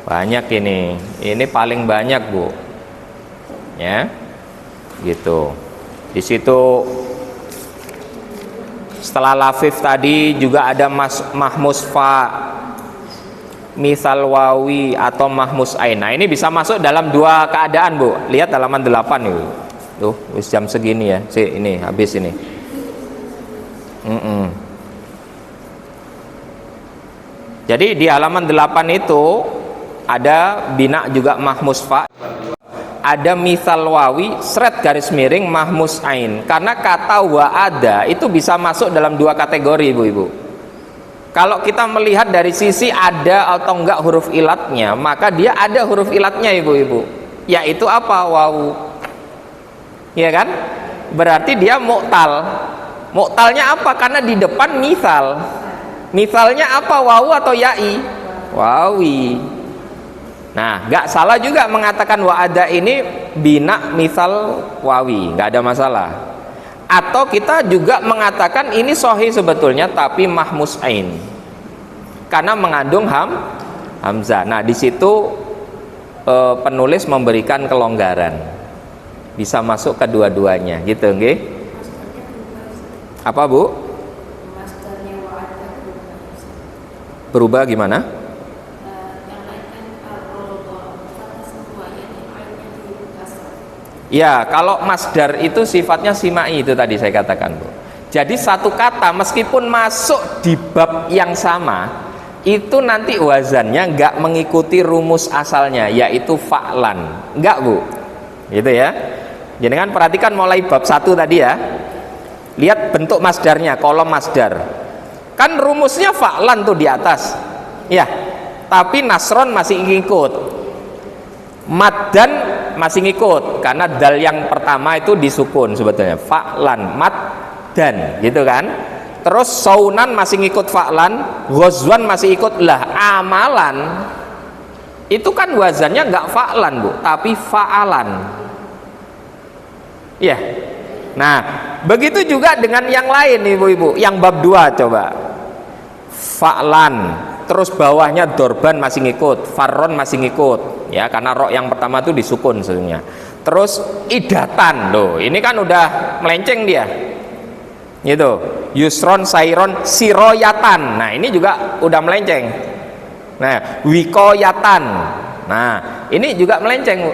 S1: Banyak ini. Ini paling banyak, Bu. Ya. Gitu. Di situ setelah lafif tadi juga ada mahmus fa, misal wawi atau mahmus ain. Nah, ini bisa masuk dalam dua keadaan, Bu. Lihat halaman 8 nih. Tuh, wis jam segini ya. Ini habis ini. Jadi di halaman 8 itu ada bina juga mahmus fa, ada misal wawi seret garis miring mahmus ain. Karena kata wa ada itu bisa masuk dalam dua kategori, Ibu-ibu. Kalau kita melihat dari sisi ada atau enggak huruf ilatnya, maka dia ada huruf ilatnya, Ibu-ibu. Yaitu apa? Wawu. Ya kan? Berarti dia mu'tal. Mu'talnya apa? Karena di depan misal. Misalnya apa? Wawu atau ya'i? Wawi. Nah, nggak salah juga mengatakan wa'ada ini bina misal wawi, nggak ada masalah. Atau kita juga mengatakan ini sahih sebetulnya tapi mahmus ain, karena mengandung hamzah. Nah, di situ penulis memberikan kelonggaran, bisa masuk kedua-duanya, gitu, nggih? Apa, Bu? Berubah gimana? Ya, kalau masdar itu sifatnya simai, itu tadi saya katakan, Bu. Jadi satu kata meskipun masuk di bab yang sama, itu nanti wazannya nggak mengikuti rumus asalnya, yaitu fa'lan. Nggak, Bu. Gitu ya. Jadi kan perhatikan mulai bab 1 tadi ya. Lihat bentuk masdarnya, kolom masdar. Kan rumusnya fa'lan tuh di atas. Ya. Tapi nasron masih ngikut. Maddan masih ngikut karena dal yang pertama itu disukun sebetulnya, fa'lan, maddan, gitu kan. Terus saunan masih ngikut fa'lan, ghazwan masih ikut lah, amalan itu kan wazannya nggak fa'lan, Bu, tapi fa'alan. Ya. Nah, begitu juga dengan yang lain, Ibu-ibu. Yang bab 2 coba. Fa'lan, terus bawahnya dorban masih ngikut, farron masih ngikut, ya, karena ro yang pertama itu disukun sebenarnya. Terus idatan, loh, ini kan udah melenceng dia, gitu. Yusron, sairon, siroyatan, nah ini juga udah melenceng. Nah, wikoyatan, nah ini juga melenceng, Bu.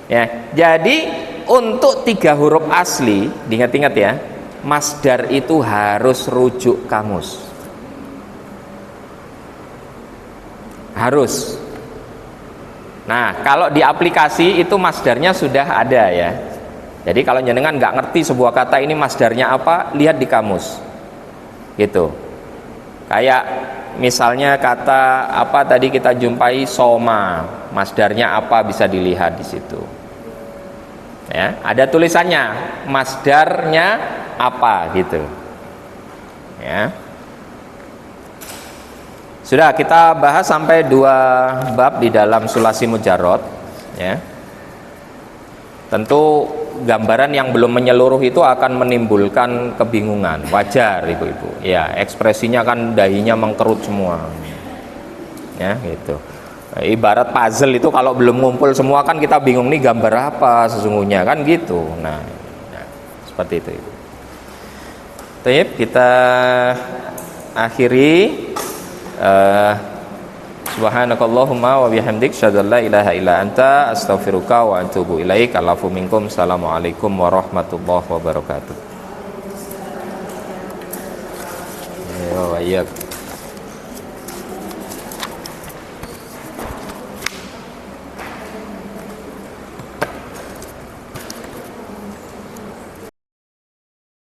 S1: Ya, jadi untuk 3 huruf asli, diingat-ingat ya, masdar itu harus rujuk kamus. Harus. Nah, kalau di aplikasi itu masdarnya sudah ada ya. Jadi kalau jenengan nggak ngerti sebuah kata ini masdarnya apa, lihat di kamus. Gitu. Kayak misalnya kata apa tadi kita jumpai soma, masdarnya apa bisa dilihat di situ. Ya, ada tulisannya, masdarnya apa gitu. Ya. Sudah kita bahas sampai 2 bab di dalam sulasi mujarrad, ya. Tentu gambaran yang belum menyeluruh itu akan menimbulkan kebingungan, wajar, Ibu-ibu. Ya, ekspresinya kan dahinya mengkerut semua. Ya, gitu. Ibarat puzzle itu kalau belum ngumpul semua kan kita bingung nih gambar apa sesungguhnya, kan gitu. Nah seperti itu, Ibu. Baik, kita akhiri. Subhanakallahumma wa bihamdik, asyhadu an la ilaha illa anta, astaghfiruka wa atubu ilaik. Alafu minkum. Assalamualaikum warahmatullahi wabarakatuh. Ya, wa iyyakum.